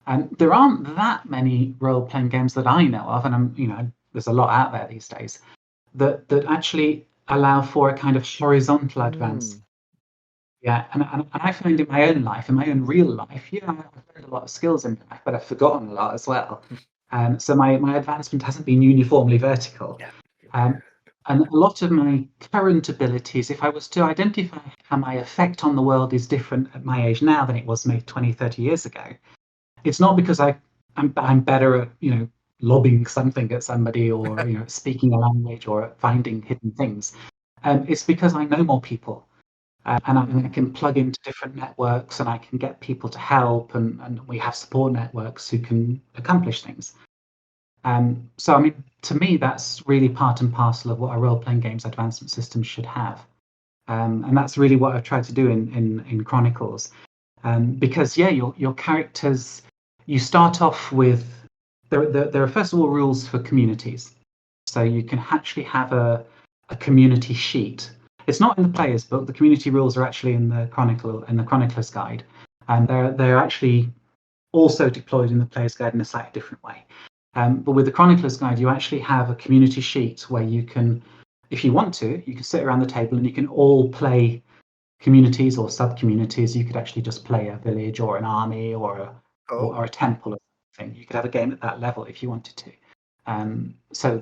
And there aren't that many role-playing games that I know of, and there's a lot out there these days that actually allow for a kind of horizontal advance. Yeah, and I find in my own life, in my own real life, I've learned a lot of skills in life, but I've forgotten a lot as well. So my advancement hasn't been uniformly vertical. And a lot of my current abilities, if I was to identify how my effect on the world is different at my age now than it was maybe 20, 30 years ago, it's not because I'm better at, lobbing something at somebody, or speaking a language, or finding hidden things. It's because I know more people. And I can plug into different networks, and I can get people to help, and we have support networks who can accomplish things. So, I mean, to me, that's really part and parcel of what a role-playing games advancement system should have. And that's really what I've tried to do in Chronicles. Because, your characters, you start off with, there are first of all rules for communities. So you can actually have a community sheet. It's not in the player's book. The community rules are actually in the Chronicler's Guide, and they're actually also deployed in the player's guide in a slightly different way. But with the Chronicler's Guide, you actually have a community sheet where you can, if you want to, you can sit around the table and you can all play communities or sub-communities. You could actually just play a village or an army or a temple or something. You could have a game at that level if you wanted to. So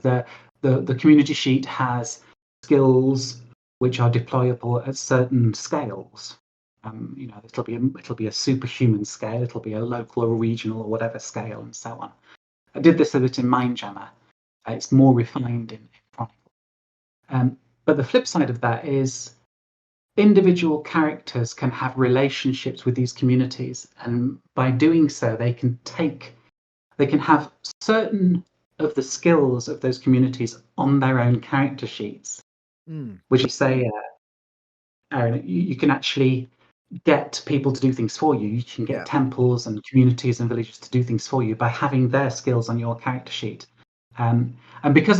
the community sheet has skills which are deployable at certain scales. It'll be a superhuman scale, it'll be a local or regional or whatever scale, and so on. I did this a bit in Mindjammer. It's more refined in Chronicle. But the flip side of that is individual characters can have relationships with these communities, and by doing so, they can have certain of the skills of those communities on their own character sheets. Which you say, Aaron, you can actually get people to do things for you. You can get temples and communities and villages to do things for you by having their skills on your character sheet. And because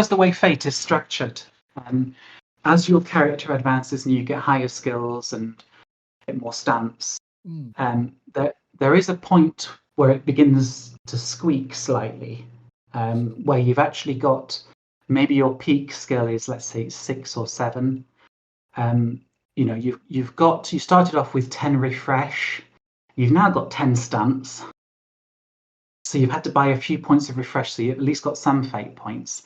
the way Fate is structured, as your character advances and you get higher skills and get more stamps, there is a point where it begins to squeak slightly, where you've actually got maybe your peak skill is, let's say, 6 or 7. You started off with 10 refresh. You've now got 10 stamps. So you've had to buy a few points of refresh, so you've at least got some fate points.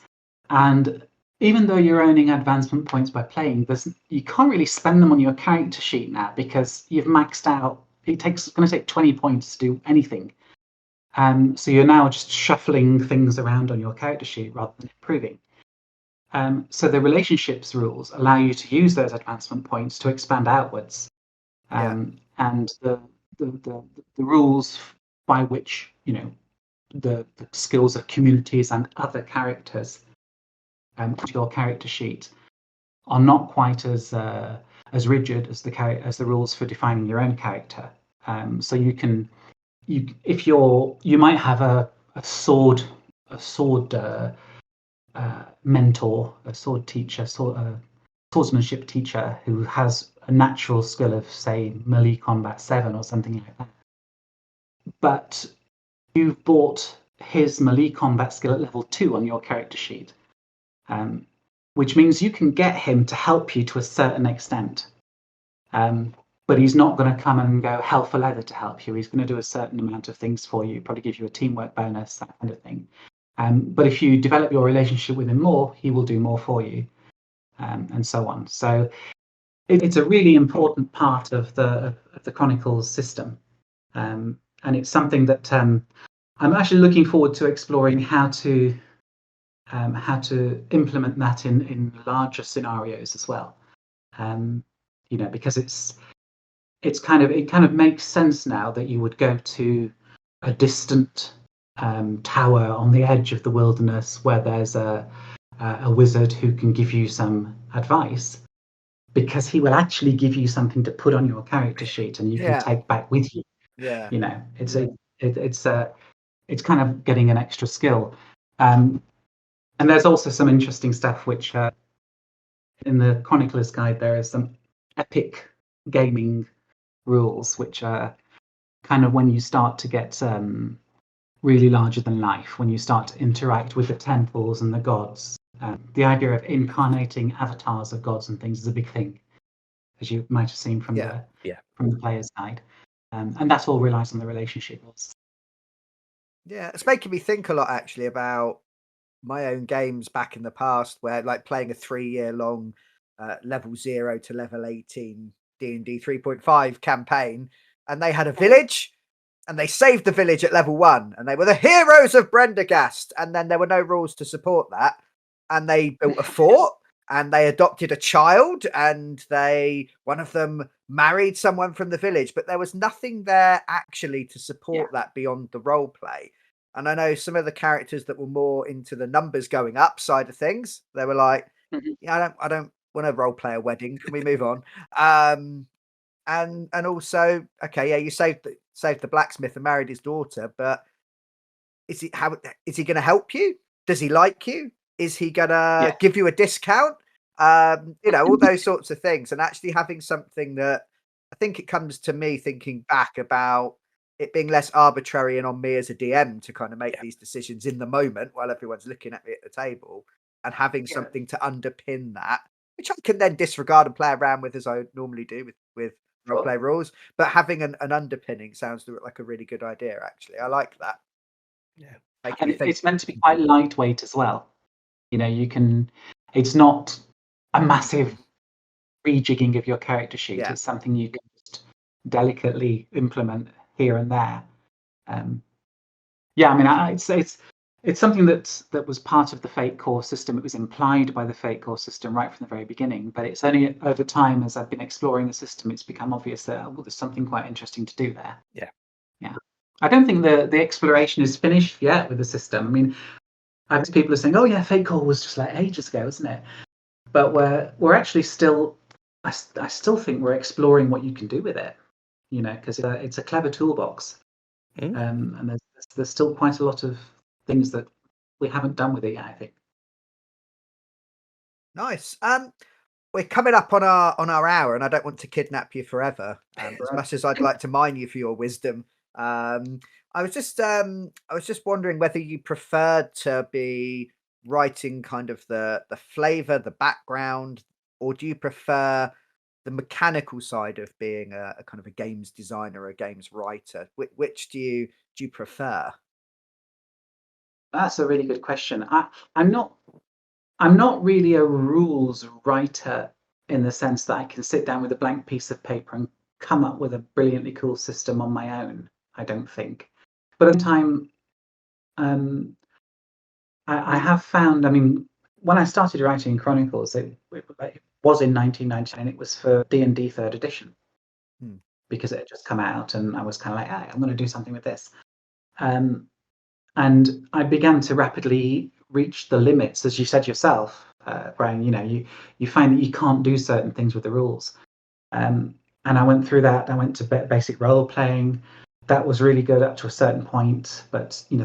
And even though you're earning advancement points by playing, you can't really spend them on your character sheet now because you've maxed out. It's going to take 20 points to do anything. So you're now just shuffling things around on your character sheet rather than improving. So the relationships rules allow you to use those advancement points to expand outwards. And the rules by which, the skills of communities and other characters to your character sheet are not quite as rigid as the rules for defining your own character. So you might have a sword mentor, a sword teacher, swordsmanship teacher who has a natural skill of, say, melee combat 7 or something like that. But you've bought his melee combat skill at level 2 on your character sheet, which means you can get him to help you to a certain extent. But he's not going to come and go hell for leather to help you. He's going to do a certain amount of things for you, probably give you a teamwork bonus, that kind of thing. But if you develop your relationship with him more, he will do more for you, and so on. So it's a really important part of the Chronicles system, and it's something that I'm actually looking forward to exploring how to implement that in larger scenarios as well. Because it kind of makes sense now that you would go to a distant tower on the edge of the wilderness where there's a wizard who can give you some advice, because he will actually give you something to put on your character sheet and you can take back with you. It's kind of getting an extra skill, and there's also some interesting stuff which in the Chronicler's Guide there is some epic gaming rules which are kind of when you start to get really larger than life, when you start to interact with the temples and the gods. The idea of incarnating avatars of gods and things is a big thing, as you might have seen from the player's guide, and that all relies on the relationships. Yeah, it's making me think a lot actually about my own games back in the past, where like playing a 3-year long level 0 to level 18 D&D 3.5 campaign, and they had a village. And they saved the village at level 1, and they were the heroes of Brendergast. And then there were no rules to support that. And they built a fort, and they adopted a child, and one of them married someone from the village. But there was nothing there actually to support that beyond the role play. And I know some of the characters that were more into the numbers going up side of things, they were like, I don't want to role play a wedding. Can we move on? And also, okay, you saved the blacksmith and married his daughter, but is he going to help you? Does he like you? Is he going to give you a discount? All those sorts of things. And actually having something that I think it comes to me thinking back about it being less arbitrary and on me as a DM to kind of make these decisions in the moment while everyone's looking at me at the table, and having something to underpin that, which I can then disregard and play around with as I normally do with role play rules, but having an underpinning sounds like a really good idea. Actually, I like that. Yeah, and it's meant to be quite lightweight as well. It's not a massive rejigging of your character sheet. It's something you can just delicately implement here and there. It's something that was part of the Fate core system. It was implied by the Fate core system right from the very beginning, but it's only over time, as I've been exploring the system, it's become obvious that there's something quite interesting to do there. Yeah. I don't think the exploration is finished yet with the system. I mean, people are saying, "Oh yeah, Fate core was just like ages ago, isn't it?" But we're actually still I still think we're exploring what you can do with it, because it's a clever toolbox. And there's still quite a lot of things that we haven't done with it yet, I think. Nice. We're coming up on our hour, and I don't want to kidnap you forever. As much as I'd like to mine you for your wisdom, I was just wondering whether you preferred to be writing kind of the flavor, the background, or do you prefer the mechanical side of being a kind of a games designer, a games writer? Which do you prefer? That's a really good question. I'm not really a rules writer in the sense that I can sit down with a blank piece of paper and come up with a brilliantly cool system on my own, I don't think. But at the time, I have found, when I started writing Chronicles, it was in 1999. It was for D&D 3rd edition, because it had just come out, and I was kind of like, hey, I'm going to do something with this. And I began to rapidly reach the limits, as you said yourself, Brian. You find that you can't do certain things with the rules. And I went through that. I went to basic role playing. That was really good up to a certain point, but I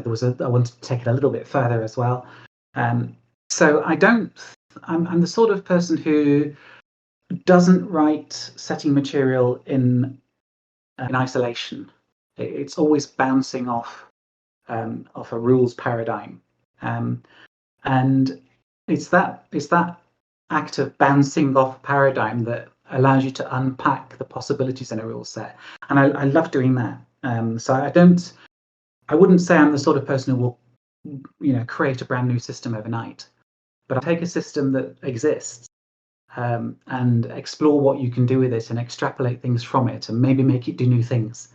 wanted to take it a little bit further as well. So I'm the sort of person who doesn't write setting material in isolation. It's always bouncing off a rules paradigm, and it's that act of bouncing off paradigm that allows you to unpack the possibilities in a rule set, and I love doing that. So I wouldn't say I'm the sort of person who will create a brand new system overnight, but I take a system that exists and explore what you can do with it and extrapolate things from it and maybe make it do new things,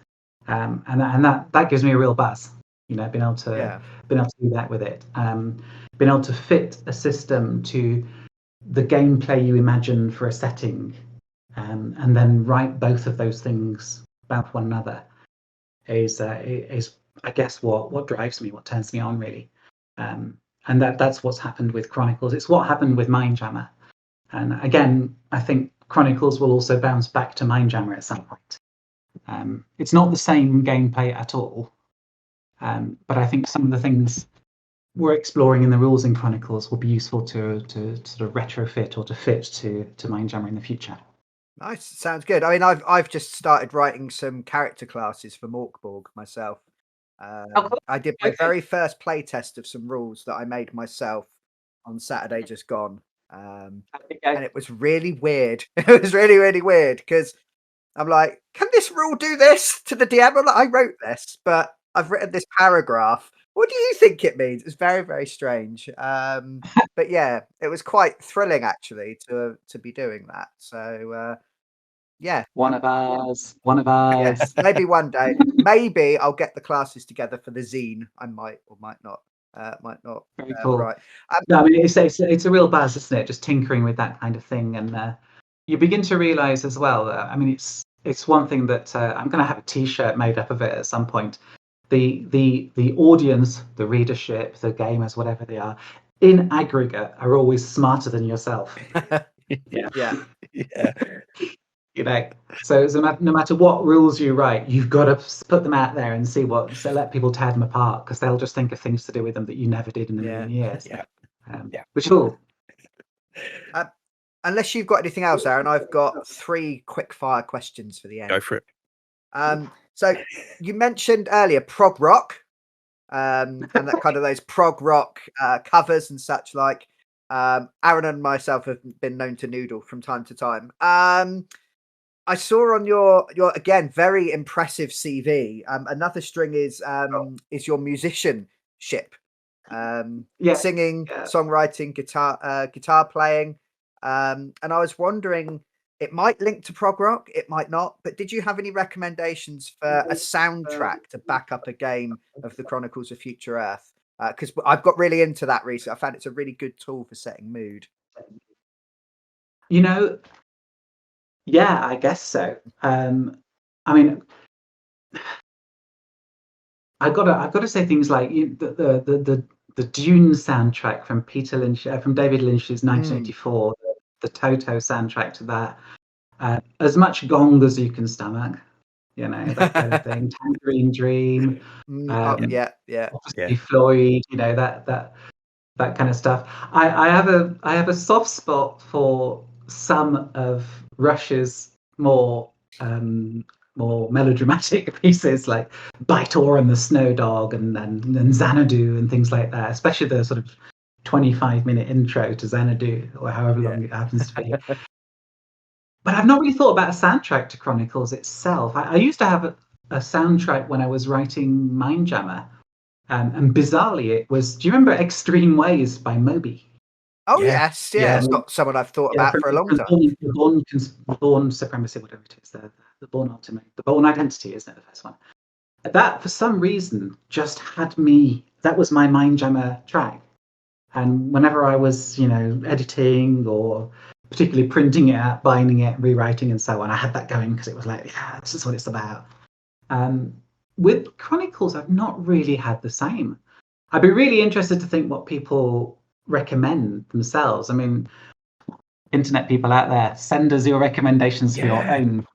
and that gives me a real buzz. Being able to do that with it, being able to fit a system to the gameplay you imagine for a setting, and then write both of those things about one another is I guess what drives me, what turns me on really, and that's what's happened with Chronicles. It's what happened with Mindjammer, and again, I think Chronicles will also bounce back to Mindjammer at some point. It's not the same gameplay at all. But I think some of the things we're exploring in the rules in Chronicles will be useful to sort of retrofit or to fit to Mindjammer in the future. Nice, sounds good. I've just started writing some character classes for Morkborg myself. Cool. I did my very first playtest of some rules that I made myself on Saturday just gone, and it was really weird. It was really, really weird because I'm like, can this rule do this to the DM? I'm like, I wrote this, but I've written this paragraph. What do you think it means? It's very, very strange. But yeah, it was quite thrilling actually to be doing that. So yeah, one of ours. Yes, maybe one day. Maybe I'll get the classes together for the zine. I might or might not. Might not. Very cool. Right. No, it's a real buzz, isn't it? Just tinkering with that kind of thing, and you begin to realise as well. It's one thing that I'm going to have a T-shirt made up of it at some point. The audience, the readership, the gamers, whatever they are, in aggregate, are always smarter than yourself. Yeah. So no matter what rules you write, you've got to put them out there and let people tear them apart, because they'll just think of things to do with them that you never did in a million years. Which is cool. Unless you've got anything else, Aaron, I've got 3 quick fire questions for the end. Go for it. So you mentioned earlier prog rock, and that kind of those prog rock covers and such like. Aaron and myself have been known to noodle from time to time. I saw on your again very impressive CV. Another string is your musicianship, singing, songwriting, guitar playing, and I was wondering, it might link to prog rock, it might not, but did you have any recommendations for a soundtrack to back up a game of the Chronicles of Future Earth? Because I've got really into that recently. I found it's a really good tool for setting mood. Yeah, I guess so. I've got to say things like the Dune soundtrack from Peter Lynch, from David Lynch's 1984, the Toto soundtrack to that. As much gong as you can stomach, that kind of thing. Tangerine Dream, obviously Floyd, that kind of stuff. I have a soft spot for some of Rush's more melodramatic pieces, like Baitor and the Snow Dog and Xanadu and things like that, especially the sort of 25-minute intro to Xanadu, or however long it happens to be. But I've not really thought about a soundtrack to Chronicles itself. I used to have a soundtrack when I was writing Mindjammer, and bizarrely it was, do you remember Extreme Ways by Moby? Oh, yes. It's not someone I've thought about for a long time. Born Supremacy, whatever it is, the Born Ultimate, the Born Identity, isn't it, the first one? That, for some reason, just had me, that was my Mindjammer track. And whenever I was, editing or particularly printing it out, binding it, rewriting and so on, I had that going because it was like, yeah, this is what it's about. With Chronicles, I've not really had the same. I'd be really interested to think what people recommend themselves. I mean, internet people out there, send us your recommendations for your own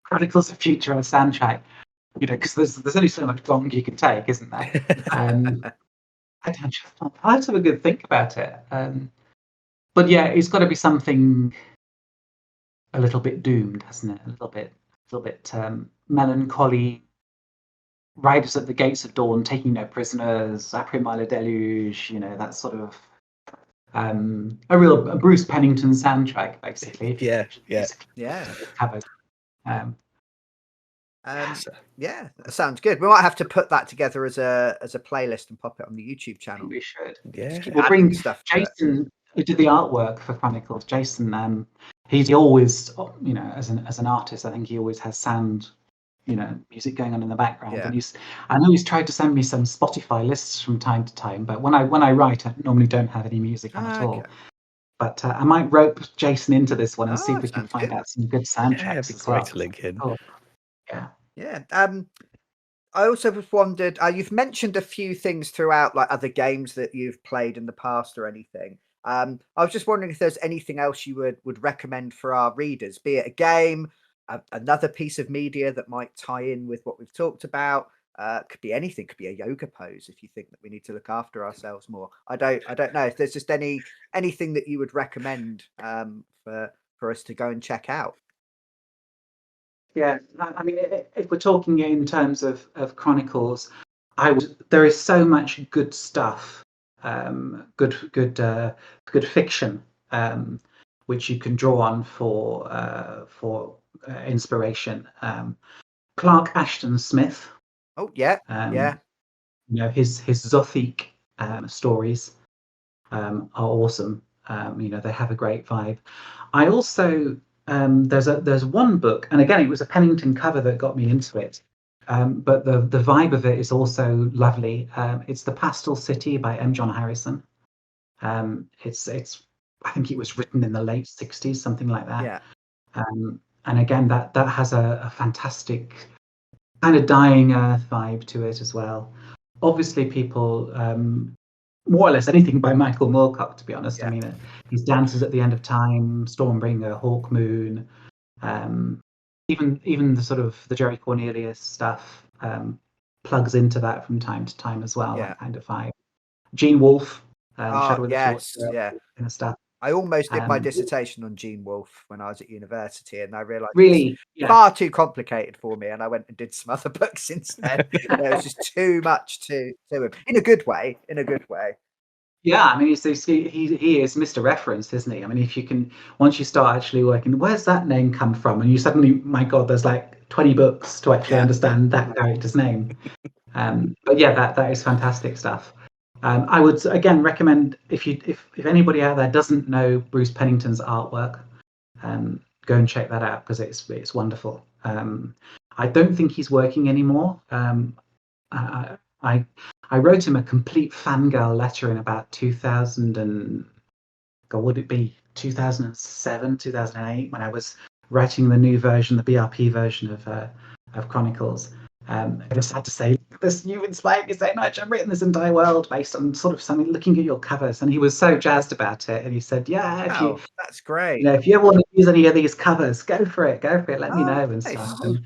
Chronicles of Future or soundtrack. Because there's only so much gong you can take, isn't there? I'll have to have a good think about it. But yeah, it's got to be something a little bit doomed, hasn't it? A little bit melancholy. Riders at the Gates of Dawn, Taking No Prisoners, Après Moi le Deluge. That sort of a real Bruce Pennington soundtrack, basically. Covered. That sounds good. We might have to put that together as a playlist and pop it on the YouTube channel. We should. We'll bring stuff. Jason, who did the artwork for Chronicles. Jason, he's always, as an artist, I think he always has sound, music going on in the background. And I know he's tried to send me some Spotify lists from time to time, but when I write, I normally don't have any music on at all. But I might rope Jason into this one and see if we can find out some good soundtracks as well. To link in. Yeah. I also was wondered, you've mentioned a few things throughout, like other games that you've played in the past or anything. I was just wondering if there's anything else you would recommend for our readers, be it a game, another piece of media that might tie in with what we've talked about. Could be anything. Could be a yoga pose if you think that we need to look after ourselves more. I don't know if there's just anything that you would recommend for us to go and check out. Yeah, I mean, if we're talking in terms of Chronicles, there is so much good stuff, good fiction, which you can draw on for inspiration. Clark Ashton Smith. Oh yeah, his Zothique stories are awesome. They have a great vibe. I also there's one book, and again, it was a Pennington cover that got me into it. But the vibe of it is also lovely. It's The Pastel City by M. John Harrison. It's I think it was written in the late 60s, something like that. Yeah. And again, that has a fantastic kind of dying earth vibe to it as well. Obviously, people more or less anything by Michael Moorcock, to be honest. I mean, his Dances at the End of Time, Stormbringer, Hawkmoon, even the sort of the Jerry Cornelius stuff plugs into that from time to time as well. That kind of vibe. Gene Wolfe, Shadow of the Torch, kind of stuff. I almost did my dissertation on Gene Wolfe when I was at university, and I realised really far too complicated for me, and I went and did some other books instead. There was just too much to him in a good way. Yeah, I mean, he is Mr. Reference, isn't he? I mean, once you start actually working, where's that name come from? And you suddenly, my God, there's like 20 books to actually understand that character's name. But yeah, that is fantastic stuff. I would again recommend if anybody out there doesn't know Bruce Pennington's artwork, go and check that out because it's wonderful. I don't think he's working anymore. I wrote him a complete fangirl letter in about 2007, 2008, when I was writing the new version, the BRP version of Chronicles. I just had to say, this you've inspired me so much. I've written this entire world based on sort of something, looking at your covers. And he was so jazzed about it. And he said, yeah, if that's great. If you ever want to use any of these covers, go for it. Let me know and nice. stuff. And,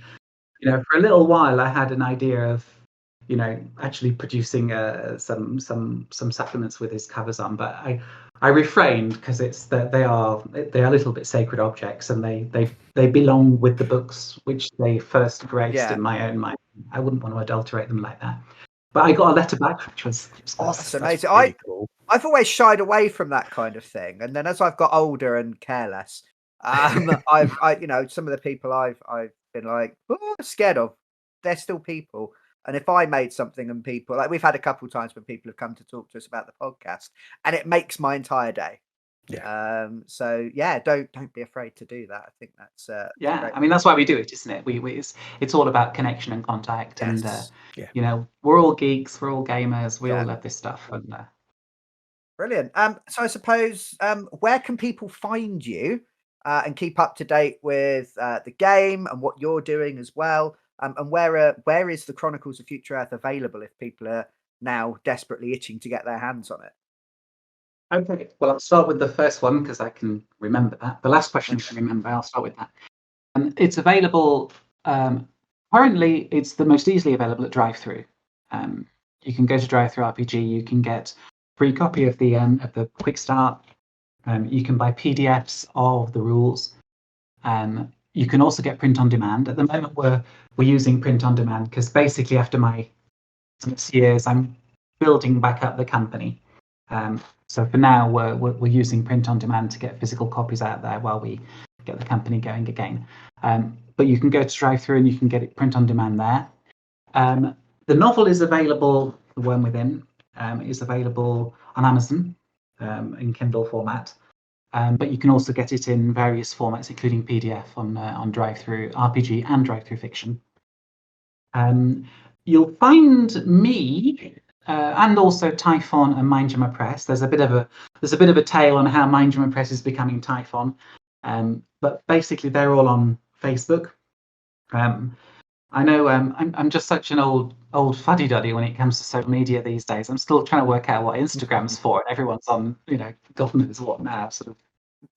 for a little while, I had an idea of, actually producing some supplements with his covers on, but I refrained because they are a little bit sacred objects, and they belong with the books which they first graced in my own mind. I wouldn't want to adulterate them like that. But I got a letter back, which was awesome. That's amazing. Really cool. I've always shied away from that kind of thing, and then as I've got older and careless, I've some of the people I've been like scared of, they're still people. And if I made something and people, like we've had a couple of times when people have come to talk to us about the podcast, and it makes my entire day. Yeah. So yeah, don't be afraid to do that. I think that's I mean, that's why we do it, isn't it? It's all about connection and contact, yes. and we're all geeks, we're all gamers, we all love this stuff. And brilliant. So I suppose where can people find you and keep up to date with the game and what you're doing as well? And where is the Chronicles of Future Earth available if people are now desperately itching to get their hands on it? Okay, well, I'll start with the first one because I can remember that. The last question I can remember, I'll start with that. It's available, currently, it's the most easily available at Drive-Thru. You can go to Drive-Thru RPG, you can get a free copy of the Quick Start. You can buy PDFs of the rules. You can also get print on demand. At the moment, we're using print on demand because basically after my 6 years, I'm building back up the company. So for now, we're using print on demand to get physical copies out there while we get the company going again. But you can go to Drive-Thru and you can get it print on demand there. The novel is available. The Worm Within is available on Amazon in Kindle format. But you can also get it in various formats, including PDF on Drive-Thru RPG and Drive-Thru Fiction. You'll find me and also Typhon and Mindjammer Press. There's a bit of a tale on how Mindjammer Press is becoming Typhon, but basically they're all on Facebook. I know I'm just such an old fuddy-duddy when it comes to social media these days. I'm still trying to work out what Instagram's for, and everyone's on, God knows what now. Sort of.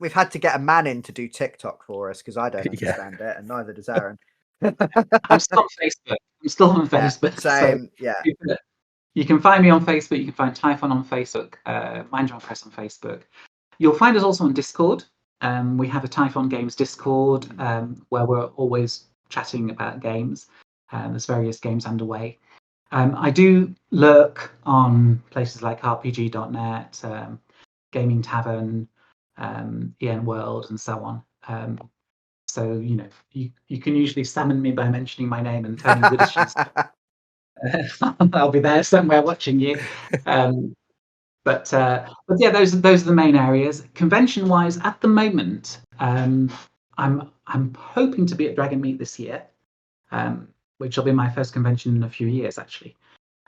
We've had to get a man in to do TikTok for us because I don't understand it, and neither does Aaron. I'm still on Facebook. Same, so you can find me on Facebook. You can find Typhon on Facebook, Mindjammer Press on Facebook. You'll find us also on Discord. We have a Typhon Games Discord where we're always chatting about games. There's various games underway. I do lurk on places like RPG.net, Gaming Tavern, EN World, and so on. So you can usually summon me by mentioning my name and Tony Widdish's. I'll be there somewhere watching you. But yeah, those are the main areas. Convention-wise, at the moment, I'm hoping to be at Dragon Meet this year, which will be my first convention in a few years, actually.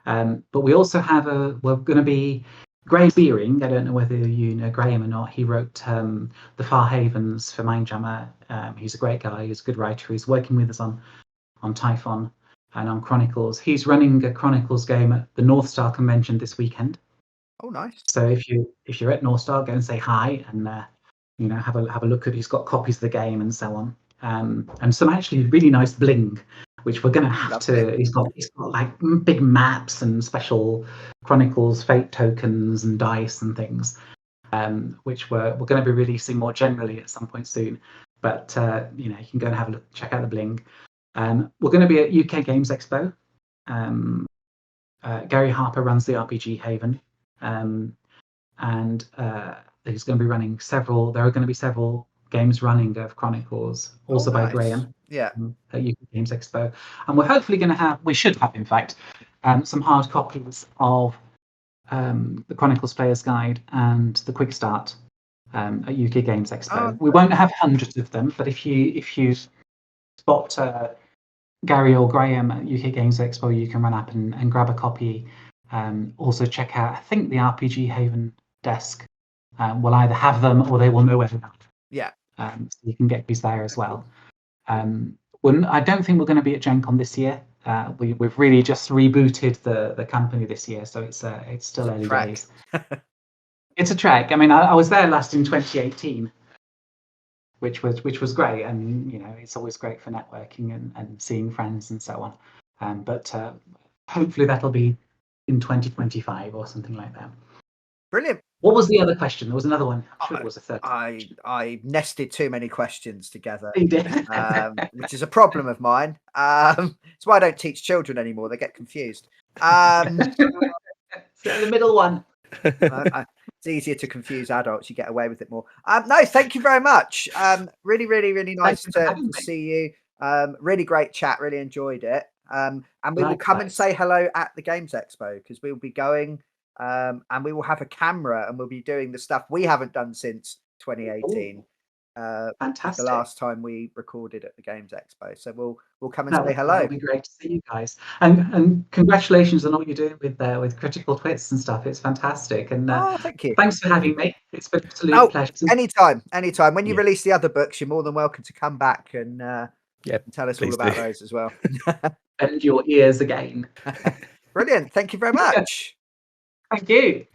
But we also have we're going to be Graham Beering. I don't know whether you know Graham or not. He wrote the Far Havens for Mindjammer. He's a great guy. He's a good writer. He's working with us on Typhon and on Chronicles. He's running a Chronicles game at the North Star Convention this weekend. Oh, nice. So if you're at North Star, go and say hi and have a look at. He's got copies of the game and so on, and some actually really nice bling, which we're going to have to. He's got like big maps and special Chronicles fate tokens and dice and things, which we're going to be releasing more generally at some point soon. But you can go and have a look, check out the bling. We're going to be at UK Games Expo. Gary Harper runs the RPG Haven. And he's going to be running several. There are going to be several games running of Chronicles, also by Graham. Yeah. At UK Games Expo, and we're hopefully going to have. We should have, in fact, some hard copies of the Chronicles Player's Guide and the Quick Start at UK Games Expo. We won't have hundreds of them, but if you spot Gary or Graham at UK Games Expo, you can run up and grab a copy. Also check out, I think, the RPG Haven desk will either have them or they will know where they're at. Yeah. So you can get these there as well. I don't think we're going to be at Gen Con this year. we've really just rebooted the company this year, so it's still early Track. days. It's a trek. I mean, I was there last in 2018, which was great, and it's always great for networking and seeing friends and so on. But hopefully that'll be in 2025 or something like that. Brilliant. What was the other question? There was another one. I'm sure it was a third. I nested too many questions together, You did. which is a problem of mine. It's why I don't teach children anymore. They get confused. So the middle one. It's easier to confuse adults. You get away with it more. No, thank you very much. Really, really, really nice to see you. Really great chat. Really enjoyed it. And we will come and say hello at the Games Expo, because we'll be going. And we will have a camera, and we'll be doing the stuff we haven't done since 2018. Fantastic. The last time we recorded at the Games Expo, so we'll come and say hello. It'll be great to see you guys, and congratulations on all you're doing with Critical Twits and stuff. It's fantastic, and thank you. Thanks for having me. It's been an absolute pleasure. Anytime. When you release the other books, you're more than welcome to come back and tell us all about those as well. And your ears again. Brilliant. Thank you very much. Thank you.